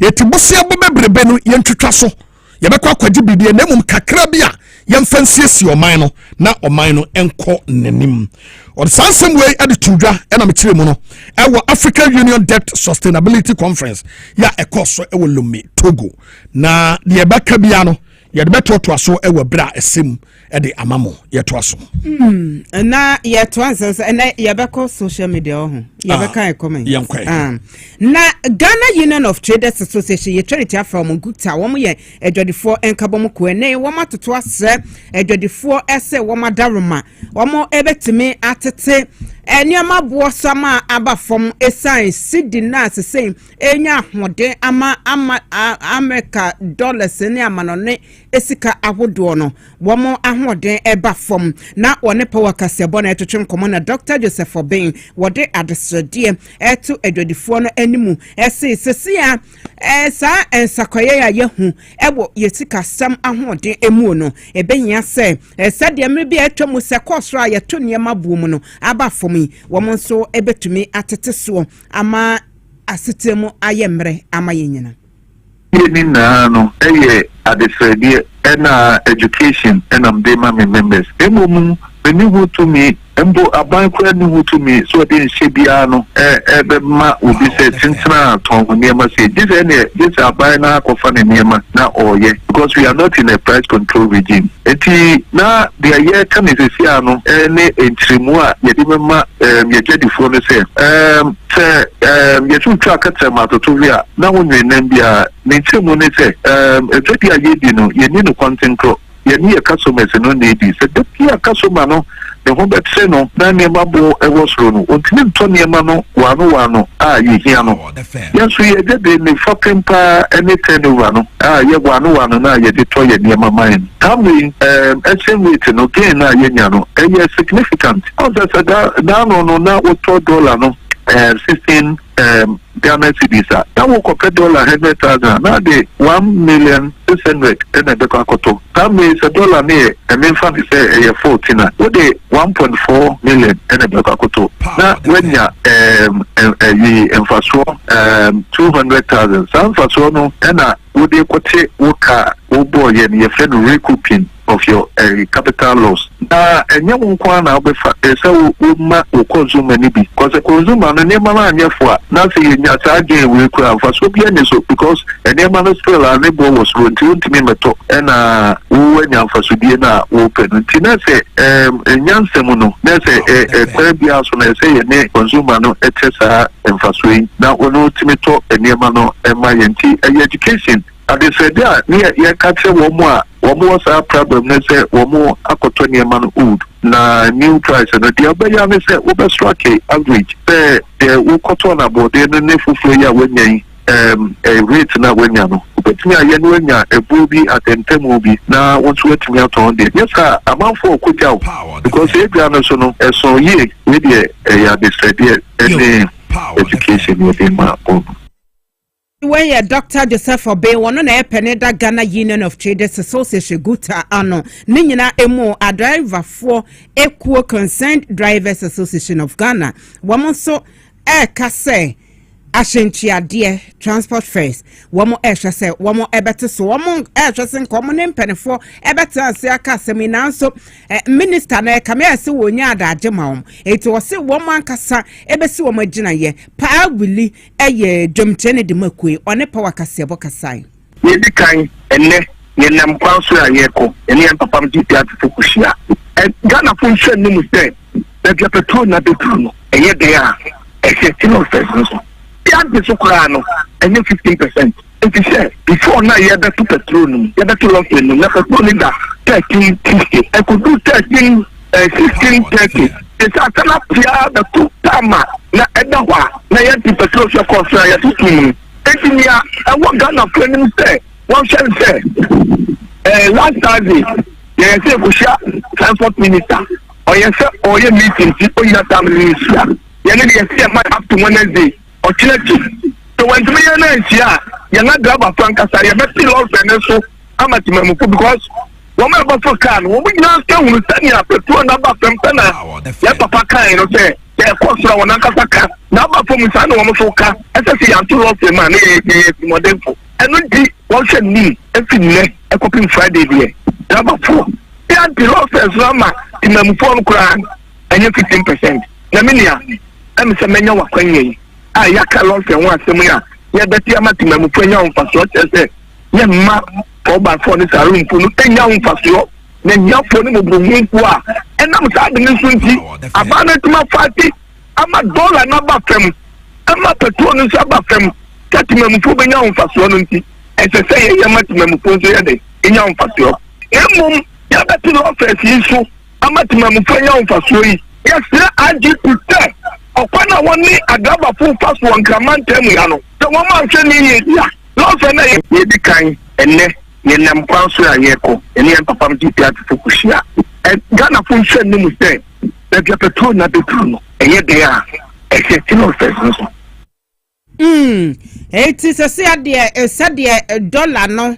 etibusia bobebrebe no yentwetwa so yebekwa kwaji bidie na mum kakra bia yemfa nsiesie oman no na oman no enko nanim or sansem wei ade tudwa ena mekire mu no ewo African Union Debt Sustainability Conference ya ekoso ewo Lome Togo na de ebaka bia no ye de beto to aso e bra esem e de amamo ye to aso na ye to answer and ye beko social media ho ye beka e comment na Ghana Union of Traders Association ye charity from Guta wo ye edwadifo enkabom ko ene wo matoto asre edwadifo ese wo madaroma wo ebetimi atete eniama bo sama aba from esan sidi na sesem enya hode ama America dollars ne amanone esika ahodo no wo mo ahode eba from na one power Kasiebo na etwetwe nkomo na Dr. Joseph Obin wode adesrede eto edwadifo no animu ese sesia sa ensakoye ya yehu ebo yesika sam ahode emu no ebehia se sade me bi etwamu se kosro a yeto niema buom no aba from woman so ebetumi atete so ama asetemu ayemre ama yenyina ni na no adesrede na education and am dey my members emomu many who to me embo aban kwa ni who to me so dey nhebia no ebe ma obi say tintina ton niema say this aban na akofa ne niema na oye because we are not in a price control regime eti na the year can is here no ne entrimu a ye di mema ye jedifo no say ye tun track atema to via na wonwe nan bia ne ntrimu ne say ejodi aye di no ye ni no content pro ye ni customers no need say the customer no the home say no na niema bo e was ro no ontimi to niema no wano ye hia no yes we dey the fucking pa any turnover no ye wano na ye dey to ye niema mine tamwe exchange rate no gain na ye nya no e significant also da no na $4 no 16 Ghana cedis that will compare $100,000 now the 1,600,000 and a bekoto that means $1 near and then fund say 14 what the 1.4 million and a bekoto now when ya infrastructure 200,000 some for no and would they quote worker boy and your friend recouping of your capital loss. And you won't na so consume any because the consumer and never man for nothing in your again we could for so because and your man still a neighbor was going to me and when you for Sudiana open Tina say Yansemuno, there's a Caribbean so I say a consumer no etc and for swing now we know Timito and your man and my education. And they said, yeah, you catch one more problem. They say, one more Akotoni man wood. Na new price and the other young say, over struck average. The Ukotona about the Nefu Flaya when you a rate now when you know. But me, I know a booby at the movie now what's waiting me out on it. Yes, sir, amount for quick out because Adrian so ye with the said, any education within my own. When Dr. Joseph Obey one on a Peneda Ghana Union of Traders Association Guta ano Nina Emo a driver for Equal Concerned Drivers Association of Ghana. Woman so kase Ashentia dear transport first. One more say one more better so one more addressing common in penny for better say a cassemina so minister na come here see when ya da jemam. It was say one man kasa ebesi wo magina ye pa willy jomchene de makwe on a power Kasiebo kasai. Ye di kan enne ye nam kwanso a ye ko ene en papa mti ati fukushia. Ghana function no must that your petrol na petrol no eye there e se tino first so. This Ukraino and 15%. If you say before now you had to petrol, you had to lock in the petrol in that 13.50. I could do 13, 16.30. It's a kind of the two tama na edawa na yet the petrol your cost ya to me. Taking ya and what Ghana planning say. One shall say last Thursday, yes, Busha transport minister or yes, or your meeting, people in that time minister. You might up to Wednesday. So when me you're not driver Franca, I am still also and so I'm at Mamuku because one member for can when we now stand with Tanya petrol number from Tana. Yes, Papa Kai, say, yeah, of course, I want to number for me, son, one for car, as I see, I'm too lost in money, modern for. And what should me, every a coping Friday, dear. Number 4. They are the lost as Rama in Mamuku Kran and you're 15%. Naminia, I'm a menu of Queen. Yaka lost and one similar. Yeah, but you are not in Mamuku for so say, yeah, ma, 4x4 ne saru mpo no enya mfaso na nyafo ne mobromu mpo a enam sa de ne so nti abana tuma fati ama dollar na ba fam ama petrol no so ba fam katima mpo benya mfaso no nti esese ye yamatima mpo so ye de enya mfaso emum ya betu office yi so amatima mpo enya mfaso yi yasira aji pute okwana woni agaba fu faso wankamanta mu ya no so wo ma hwe ni ye ya no fe na ye di kan enne ye nam kwanso ya ye ko ene en papa mti ati fukushia Ghana fu hwe ni mu se na dia petrol na petrol no eye de ya exceptional office so eti se dollar no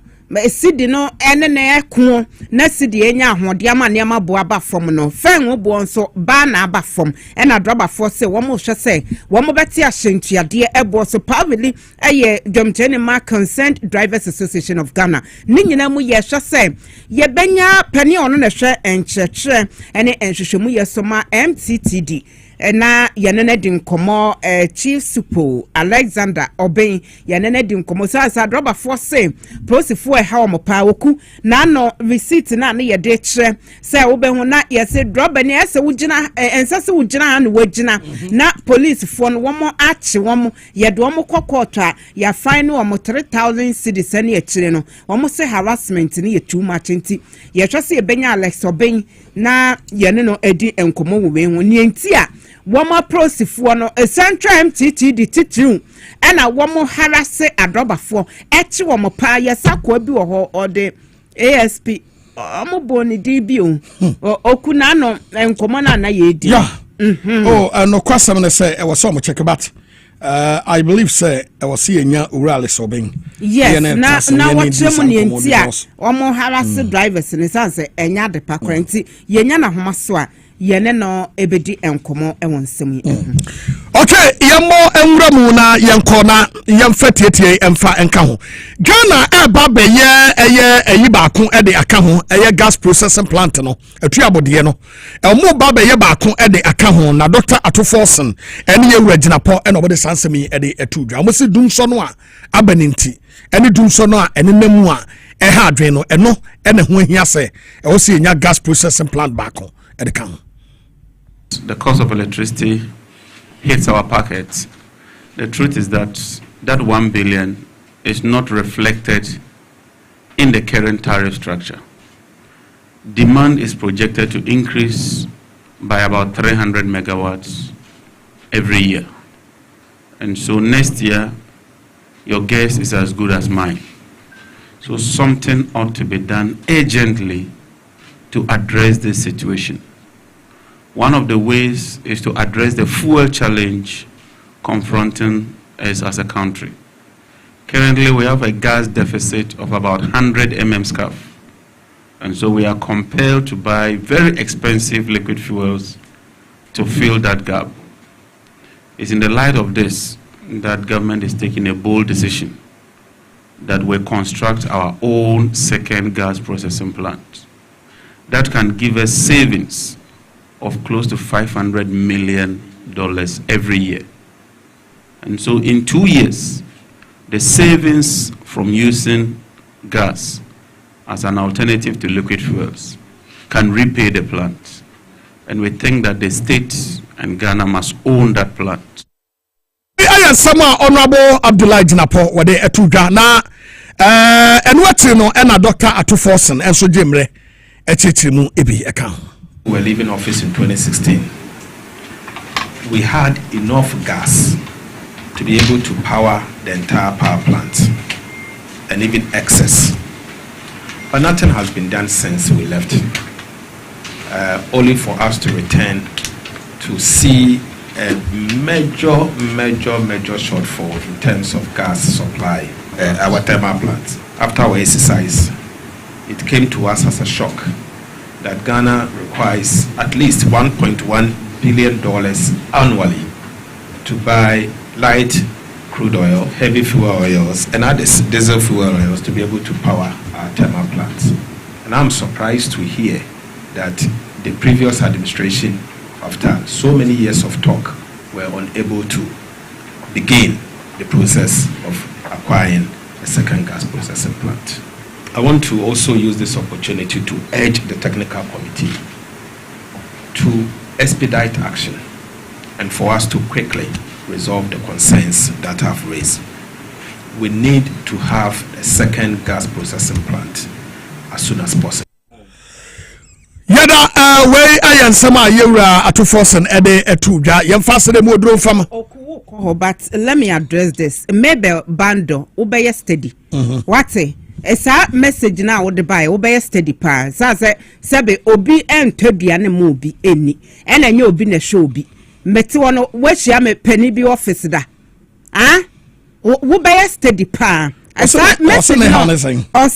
sidi no ene na eko na sidi enya ahode ama ne ama bo aba fom no fen wo bo nso ba na aba fom ena droba for se wo mo hwe se wo mo beti ahyentuade ebo so pavili eye Dwomtene Ma Concerned Drivers Association of Ghana ni nyina mu ye hwe se ye benya pani ono na hwe enkyekye ene enhwehwemu ye soma MTTD na yanene din komo Chief Supo Alexander Obey yanene din komo sa droba for say prosifo ha omo pa woku na no receipt na ne ye de kire say wo be hu na ye say droba ne ese wugina ensase wugina na wagina na police fo no wo mo achi wo mo ye do mo kokoto a ya fine wo mo 3000 cedis na ye kire no wo mo say harassment ne ye too much nti ye twase ye benya Alex Obey na ye ne no edi enkomo wo we hu ne nti a womo prosifo no central MTTD titiu ena womo harase adrobafo echi womo pa yesakwa bi wo ho ode ASP omo boni DB okuna no enkomo na yedi no kwasam ne say e was so mo check but I believe say e was see enya urale sobin yes na watremu ne ntia womo harase drivers ne sanse enya de pa kwenti yenya na homa so a yene no ebedi enkomo ewonsem okay yemo enwuramu na yenko na yemfatietie emfa enka ho Ghana eba be ye eyi baako e de aka ho eye gas processing plant no atu abode no emo ba be ye baako e de aka ho na Dr. Atoforsen ene ye wuragina po ene obode sansem yi e de atudwa mo se dum so no a abaninti ene dum so no a ene namu a e ha adwen no eno ene ho ahia se e wo se enya gas processing plant baako e de ka ho. The cost of electricity hits our pockets. The truth is that 1 billion is not reflected in the current tariff structure. Demand is projected to increase by about 300 megawatts every year. And so next year, your guess is as good as mine. So something ought to be done urgently to address this situation. One of the ways is to address the fuel challenge confronting us as a country. Currently, we have a gas deficit of about 100 MMscf. And so we are compelled to buy very expensive liquid fuels to fill that gap. It's in the light of this that government is taking a bold decision that we construct our own second gas processing plant that can give us savings of close to $500 million every year. And so in 2 years, the savings from using gas as an alternative to liquid fuels can repay the plant. And we think that the state and Ghana must own that plant. I am someone Honorable Abdullah Jinapo where they etudwa na and what you know and Dr. Atoforsen and so Jimre echichimu ebi account. We were leaving office in 2016. We had enough gas to be able to power the entire power plant and even excess. But nothing has been done since we left, only for us to return to see a major shortfall in terms of gas supply, our thermal plant. After our exercise, it came to us as a shock that Ghana requires at least $1.1 billion annually to buy light crude oil, heavy fuel oils, and others, diesel fuel oils, to be able to power our thermal plants. And I'm surprised to hear that the previous administration, after so many years of talk, were unable to begin the process of acquiring a second gas processing plant. I want to also use this opportunity to urge the technical committee to expedite action and for us to quickly resolve the concerns that have raised. We need to have a second gas processing plant as soon as possible. Yada way ayan sama yura atufosen ede etudwa yemfasede modro fam. But let me address this. Maybe bando obey steady. What say? Esa message na wo de buy obey steady pa. Sa sebe obi entodua ne mo bi eni. Ena nye obi na show bi. Meti wono wehia me pani bi office da. Ah? Wo be steady pa. Esa message or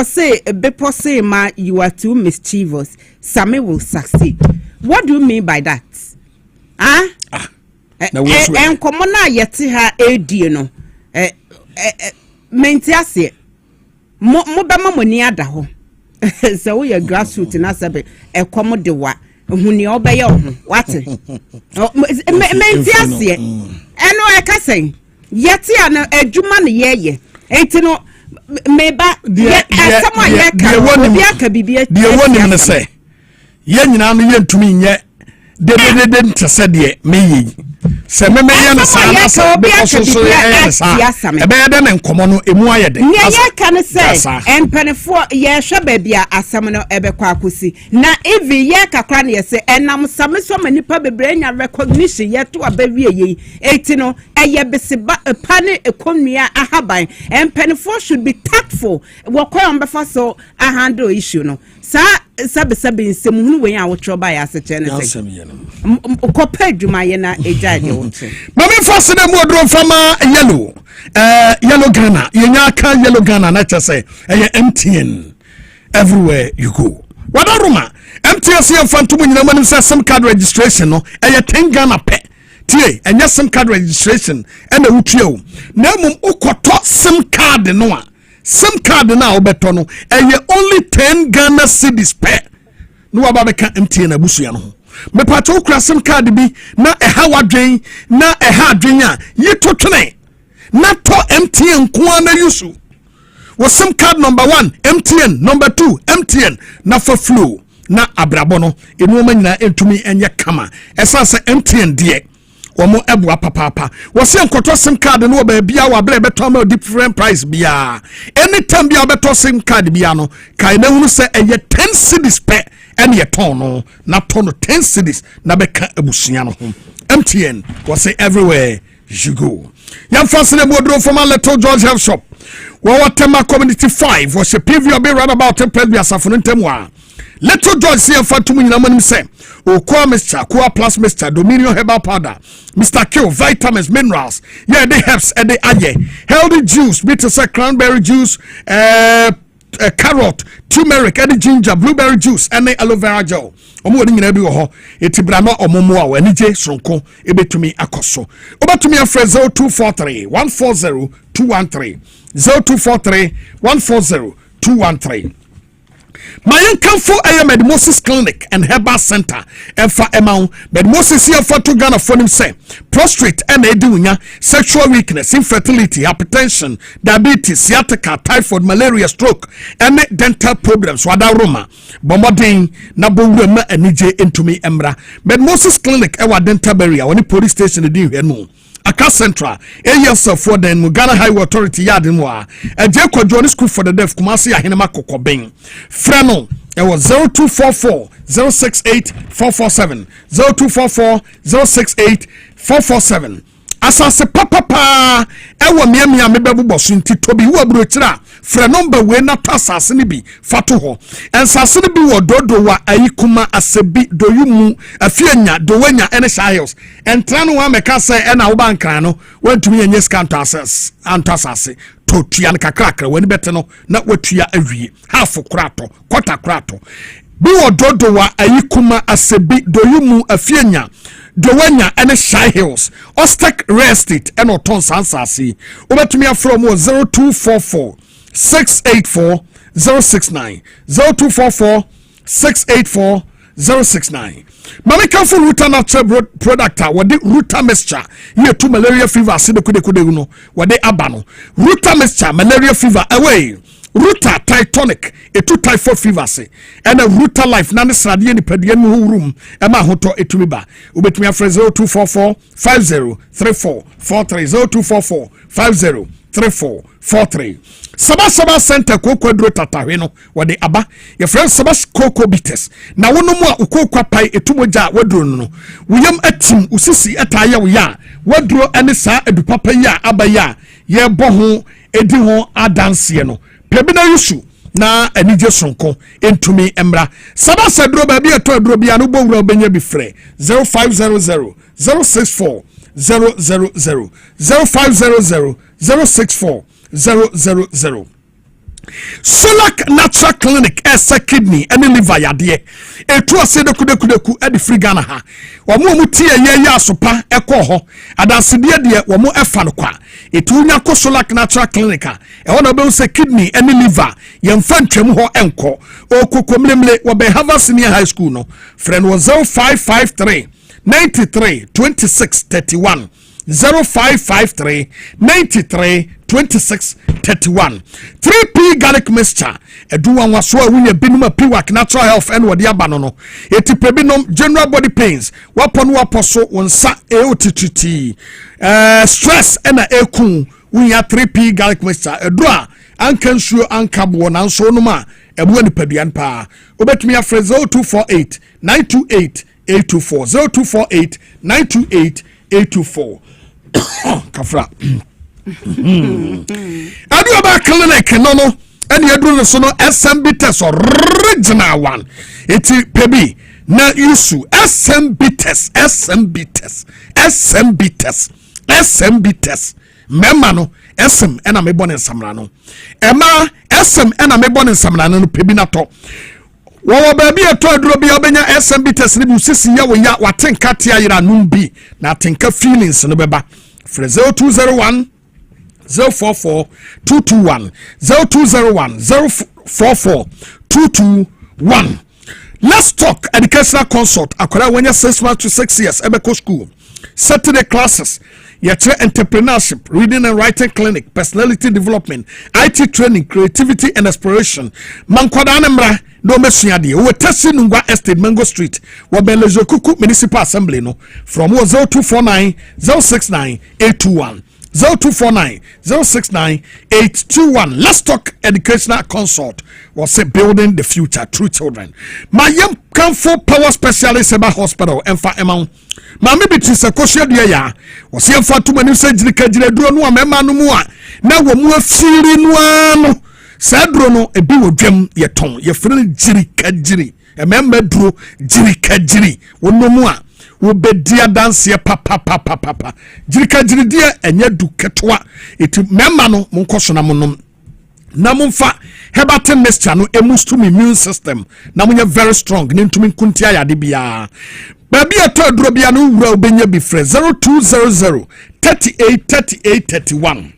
say before say ma you are too mischievous. Sami will succeed. What do you mean by that? Ah? En komona yeti ha edi no. Mentiase. Mo be mamoni ada ho. So we grassroots na sabe e komo de wa. Huni obeye ho. What? Mentiase. Eno e ka say yeti ana adwuma ne yeye. Enti no meba someone ye ka obi aka bibia. De woni ne say ye nyina no ye ntumi nye de ntese de meyi se me ye na sa na so because so ye sa e be de ne nkomo no emu ayede ne ye ka ne say empenefo ye hwe ba bia asem no ebe kwa akosi na evi ye kakra ne ye se enam same so manipa bebre nya recognition ye to abawie ye eti no eye beseba pane ekonua ahaban empenefo should be tactful wo kwa mbefa so a handle issue no sa sabe nsem hunu wen a wo troba ya se che ne se kopa adwuma ye na ejaje wo mama fase na modro fama yellow Ghana yenya ka yellow Ghana na chese MTN everywhere you go wadaruma MTN se fantum nyina manim se sim card registration no 10 Ghana pe tie enya sim card registration na wutue o na mum ukoto sim card no a SIM card na obeto no only 10 Ghana cedis per no ababeka MTN abusu ya no me pato kura SIM card bi na eha wadwen na eha adwen a yitotwene na to MTN ko na yusu wo SIM card number 1 MTN number 2 MTN na for flow na abrabo no enu ma nyina entumi enye kama esase MTN de omo ebua papa wose enkoto sim card no ba bia wa bla beto ma different price bia anytime bia beto sim card bia no kai na hunu se eye 10 cedis per ene ye ton no na ton 10 cedis na beka abusuya no ho MTN wose everywhere you go yam fasene bodro from a Little George Health Shop Wawatema Community 5 was a preview be right about a press biasafun ntemwa Little George see fatu nyina manim se okwa mixture kwa plus mixture Dominion herbal powder Mr. Q vitamins minerals yeah they herbs and they aye healthy juice bitter cranberry juice carrot turmeric and ginger blueberry juice and aloe vera gel omo nyina bi wo ho etibra no omomo a wani je sonko ebetumi akoso obatumi afre 0243 140 213 0243 140 213 Mayan Kamfo Ayam Moses Clinic and Herbal Center and for Emma but Moses here for to Ghana for him say prostrate and edunya sexual weakness infertility hypertension diabetes sciatica typhoid malaria stroke and dental problems wada Roma bombarding na bowrema anije entumi emra but Moses Clinic ewa dental barrier woni police station di hwenu Aka Central, ASF for the Ghana Highway Authority yard in Wa, a Jacob Johnny School for the Deaf, Kumasi Ahinema Kokobing. Freno, it was 0244 068 447 0244 068 447. Asase papa ewo miamia mebebu bosu nti tobi wo abrochira fra number we na tasase ni bi fato ho ensase ni bi wo dodo wa ayikuma asebi doyumu afianya dowanya ene shahils entra no wa meka say ena wo bankran no wantumi enye scan antasase to tuan kakrakra wani bete no na watua awie half krato quarter krato bi wo dodo wa ayikuma asebi doyumu afianya Dowanya and Shy Hills, Ostek Restate and Oton Sansasi. Obatumia from 0244 684 069 0244 684 069. Mamika for Ruta natural product, what the Ruta mixture, here to malaria fever, Sido Kude no, what they abano. Ruta mixture, malaria fever away. Ruta Titanic etu typhoid fever se ena Ruta Life na ne srade ni padua mu room ema hoto etumi ba obetumi afre 0244 503443 0244 503443 Saba center koko dro tatahwe no wode aba ye friend saba koko bites na wono mu a ukoko pai etumoja wadro no wuyam atim usisi ataye wo ya wadro ene saa edupapa ya abaya ye boho edi ho adanse no pebina yusu na anije sonko entumi emra saba sedro ba bi eto adro bia no bowura obenya bi frɛ 0500 064 000 0500 064 000 Solak Natural Clinic essa kidney and liver yade etu ase deku e di free Ghana ha omo mu tie ye asopa ekọ ho adansede de omo efa no kwa etu nya ko Solak Natural Clinic e wona be se kidney and liver ye mfa ntwam ho enko okokomlemle wo be Harvard Senior High School no friend was 0553 93 26 31 0553 93 26 31 3P garlic mixture eduwa waso a wunya binuma piwak natural health and wodi abano no etipebinom general body pains wapon waposo wonsa eotititi stress ena ekun wunya 3P garlic mixture edua ankansuo ankabo na nso no ma ebuwa ni paduan pa obetumi afre 0248 928 824 0248 928 824 Kafra Aduaba clinic no and you so no SMB test original one. It's pebi na yusu SMB test. Memma no SM ena me born in Samrano. Emma SM ena me born in Samrano no pebi na to. Wawa baby eto aduro bi obenya SMB test ni busisi ya wo ya watenka tia yira numbi na tenka feelings no beba. 0201 044 221 0201 044 221. Let's talk educational consult. Akwara when you 6 months to 6 years Ebeko school. Saturday classes. Yatre entrepreneurship, reading and writing clinic, personality development, IT training, creativity and exploration. Mankwada nemra no mesuade. We tesi nungwa estate Mango Street. Wabelejo kuku municipal assembly no from 0249 069 821. 0249 069 821. Let's talk educational consult. Was say building the future through children. My young comfort power specialist about hospital and for amount. Mami biti se koshe dia ya. Was here for too many surgery duro no mema no mu a na wo mu afiri no ano. Sadro no ebi wo dwam ye ton ye frene jiri kajiri. E memba duro jiri kajiri. Wono mu a wobedia dance papa jirika jiridia enye du ketwa eti memma no monkoso na monom na momfa hebatin mixture no emustu immune system na monye very strong ne ntumi kuntia yade bia baby eto aduro bia no wura obenya bi frɛ 0200 38 31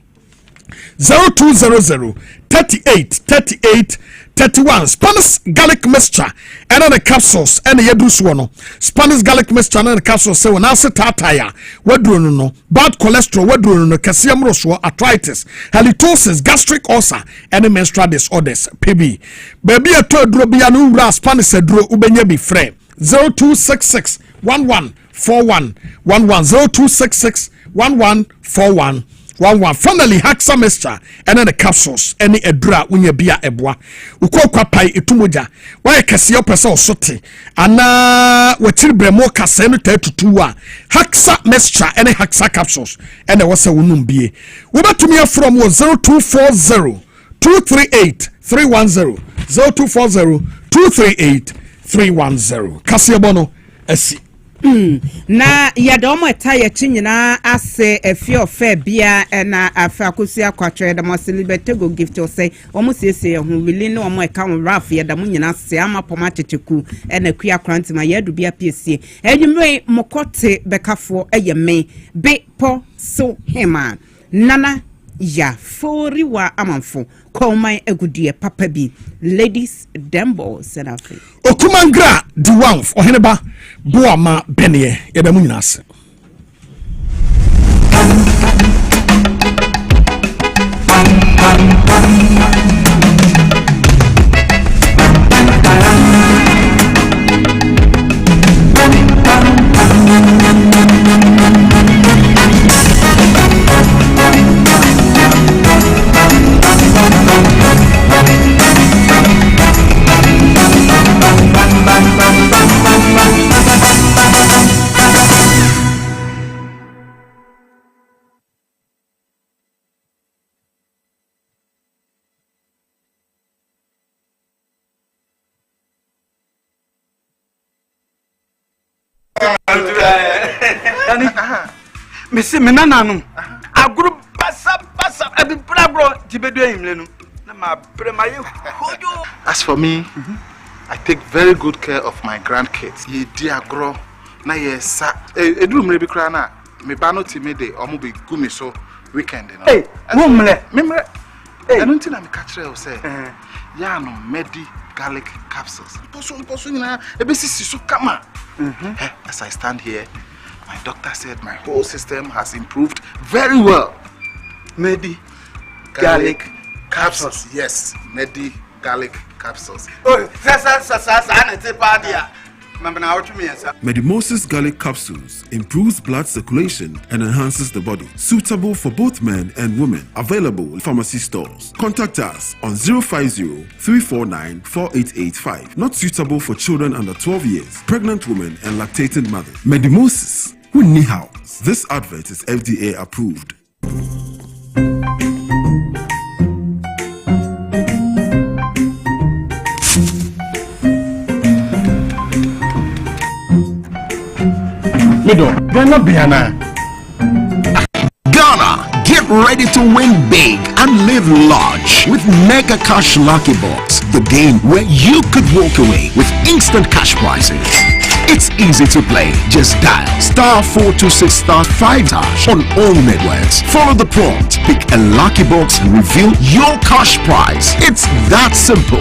0200 38 31 Spanish garlic mixture and the capsules and the yedus no Spanish garlic mixture and the capsules say when I say tataya wadro no bad cholesterol wadro no Kasiebo so arthritis halitosis gastric ulcer and menstrual disorders PB baby ato aduro bia no wura Spanish aduro ubenya bi frɛ 0266 1141 0266 1141 finally haxa mixture and then the capsules any edra unya bia eboa ukokwa pai etumoja why Kasiebo pesa osote ana watiri bremo kasa no tatutu a haxa mixture any haxa capsules and there was a wonum bie wobatumi from 0240 238 310 0240 238 310 Kasiebo no asi na yadomo etaya chinyina ase efi ofe bia na afa akosia kwatwe da mo celebrate go gift o say omo siesie ho wili no omo eka ho raf yadamu nyina se ama poma teteku na kua kranti ma yadu bia piesie edwumre mokote bekafo eyeme be po so hema nana ya fori wa amanfo komai egudie papa bi ladies dembo senafi okumangra di wanf oheneba boama benie yedamu nyina ase Me see me nananum. Agro basa abi bro tibedu himlenu. Na ma bre ma ye hojo. As for me, I take very good care of my grandkids. Ye di agro na ye sa edu mre bi kra na me ba no ti me de omo be gumi so weekend no. Hey, mumle. Memre. Hey, I don't think I'm catch you say. Ya no medi garlic capsules. Poso na ebesisi so kama. As I stand here, my doctor said my whole system has improved very well. Medi garlic capsules. Yes, Medi garlic capsules. Oh, Medimosis garlic capsules improves blood circulation and enhances the body. Suitable for both men and women. Available in pharmacy stores. Contact us on 050-349-4885. Not suitable for children under 12 years, pregnant women and lactating mothers. Medimosis. House. This advert is FDA approved. Ghana, get ready to win big and live large with Mega Cash Lucky Box, the game where you could walk away with instant cash prizes. It's easy to play. Just dial *426*5# on all networks. Follow the prompt, pick a lucky box and reveal your cash prize. It's that simple.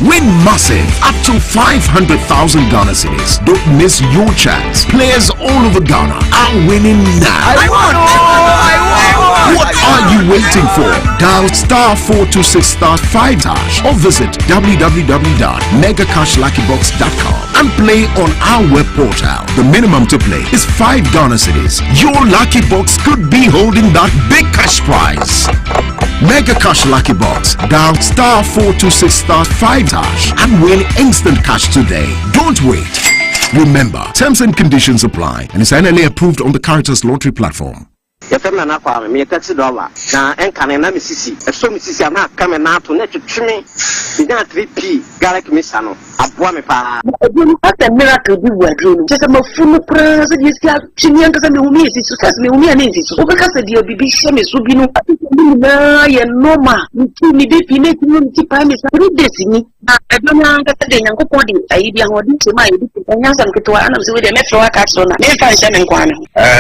Win massive up to 500,000 Ghana cedis. Don't miss your chance. Players all over Ghana are winning now. What are you waiting for? Dial *426*5# or visit www.megacashluckybox.com and play on our web portal. The minimum to play is 5 Ghana cedis. Your lucky box could be holding that big cash prize. Mega Cash Lucky Box. Dial *426*5# and win instant cash today. Don't wait. Remember, terms and conditions apply and is NLA approved on the Caritas Lottery platform. Yefem na kwa me taxi dollar na enkane na misisi eso misisi na kame na to na twetweme bi na 3p garlic mixer no aboa me pa ebi ata miracle bi wadro no just ma funu pra se di sia twini anka me humi esi so se me humi ana esi so obeka se di obi bi hye me so bi no na ye normal nti mi bi fi na ti no nti pa me sa 3 days ni ebi na anka se de nyankopon di ayi bi ahodi ti ma yi bi nya sam ketwa ana se we de metro aka so na me fa hye me nkwa no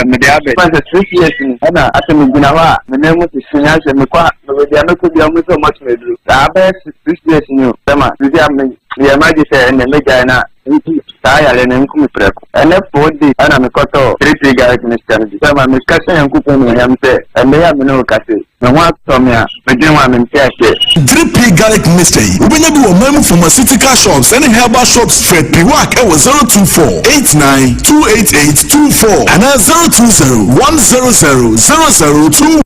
me de abe pa se 3 years ni ana asemi gina wa me na mu ti sunya se me kwa me de anoko bi amu so much me dru abe 6 years ni tema bi am ya maji se ne meja na ta ya le ne nkumi preko ene 4 days ana me koto 3 garlic mixer ni tema me kase yankupo ni yam se ene ya me no kase na wa tomia me din wa me ntia se 3p garlic mixer ubenya bi wo mamu pharmaceutical shops and herbal shops Fred Piwak e was 024-89-288-24 and 020-100-002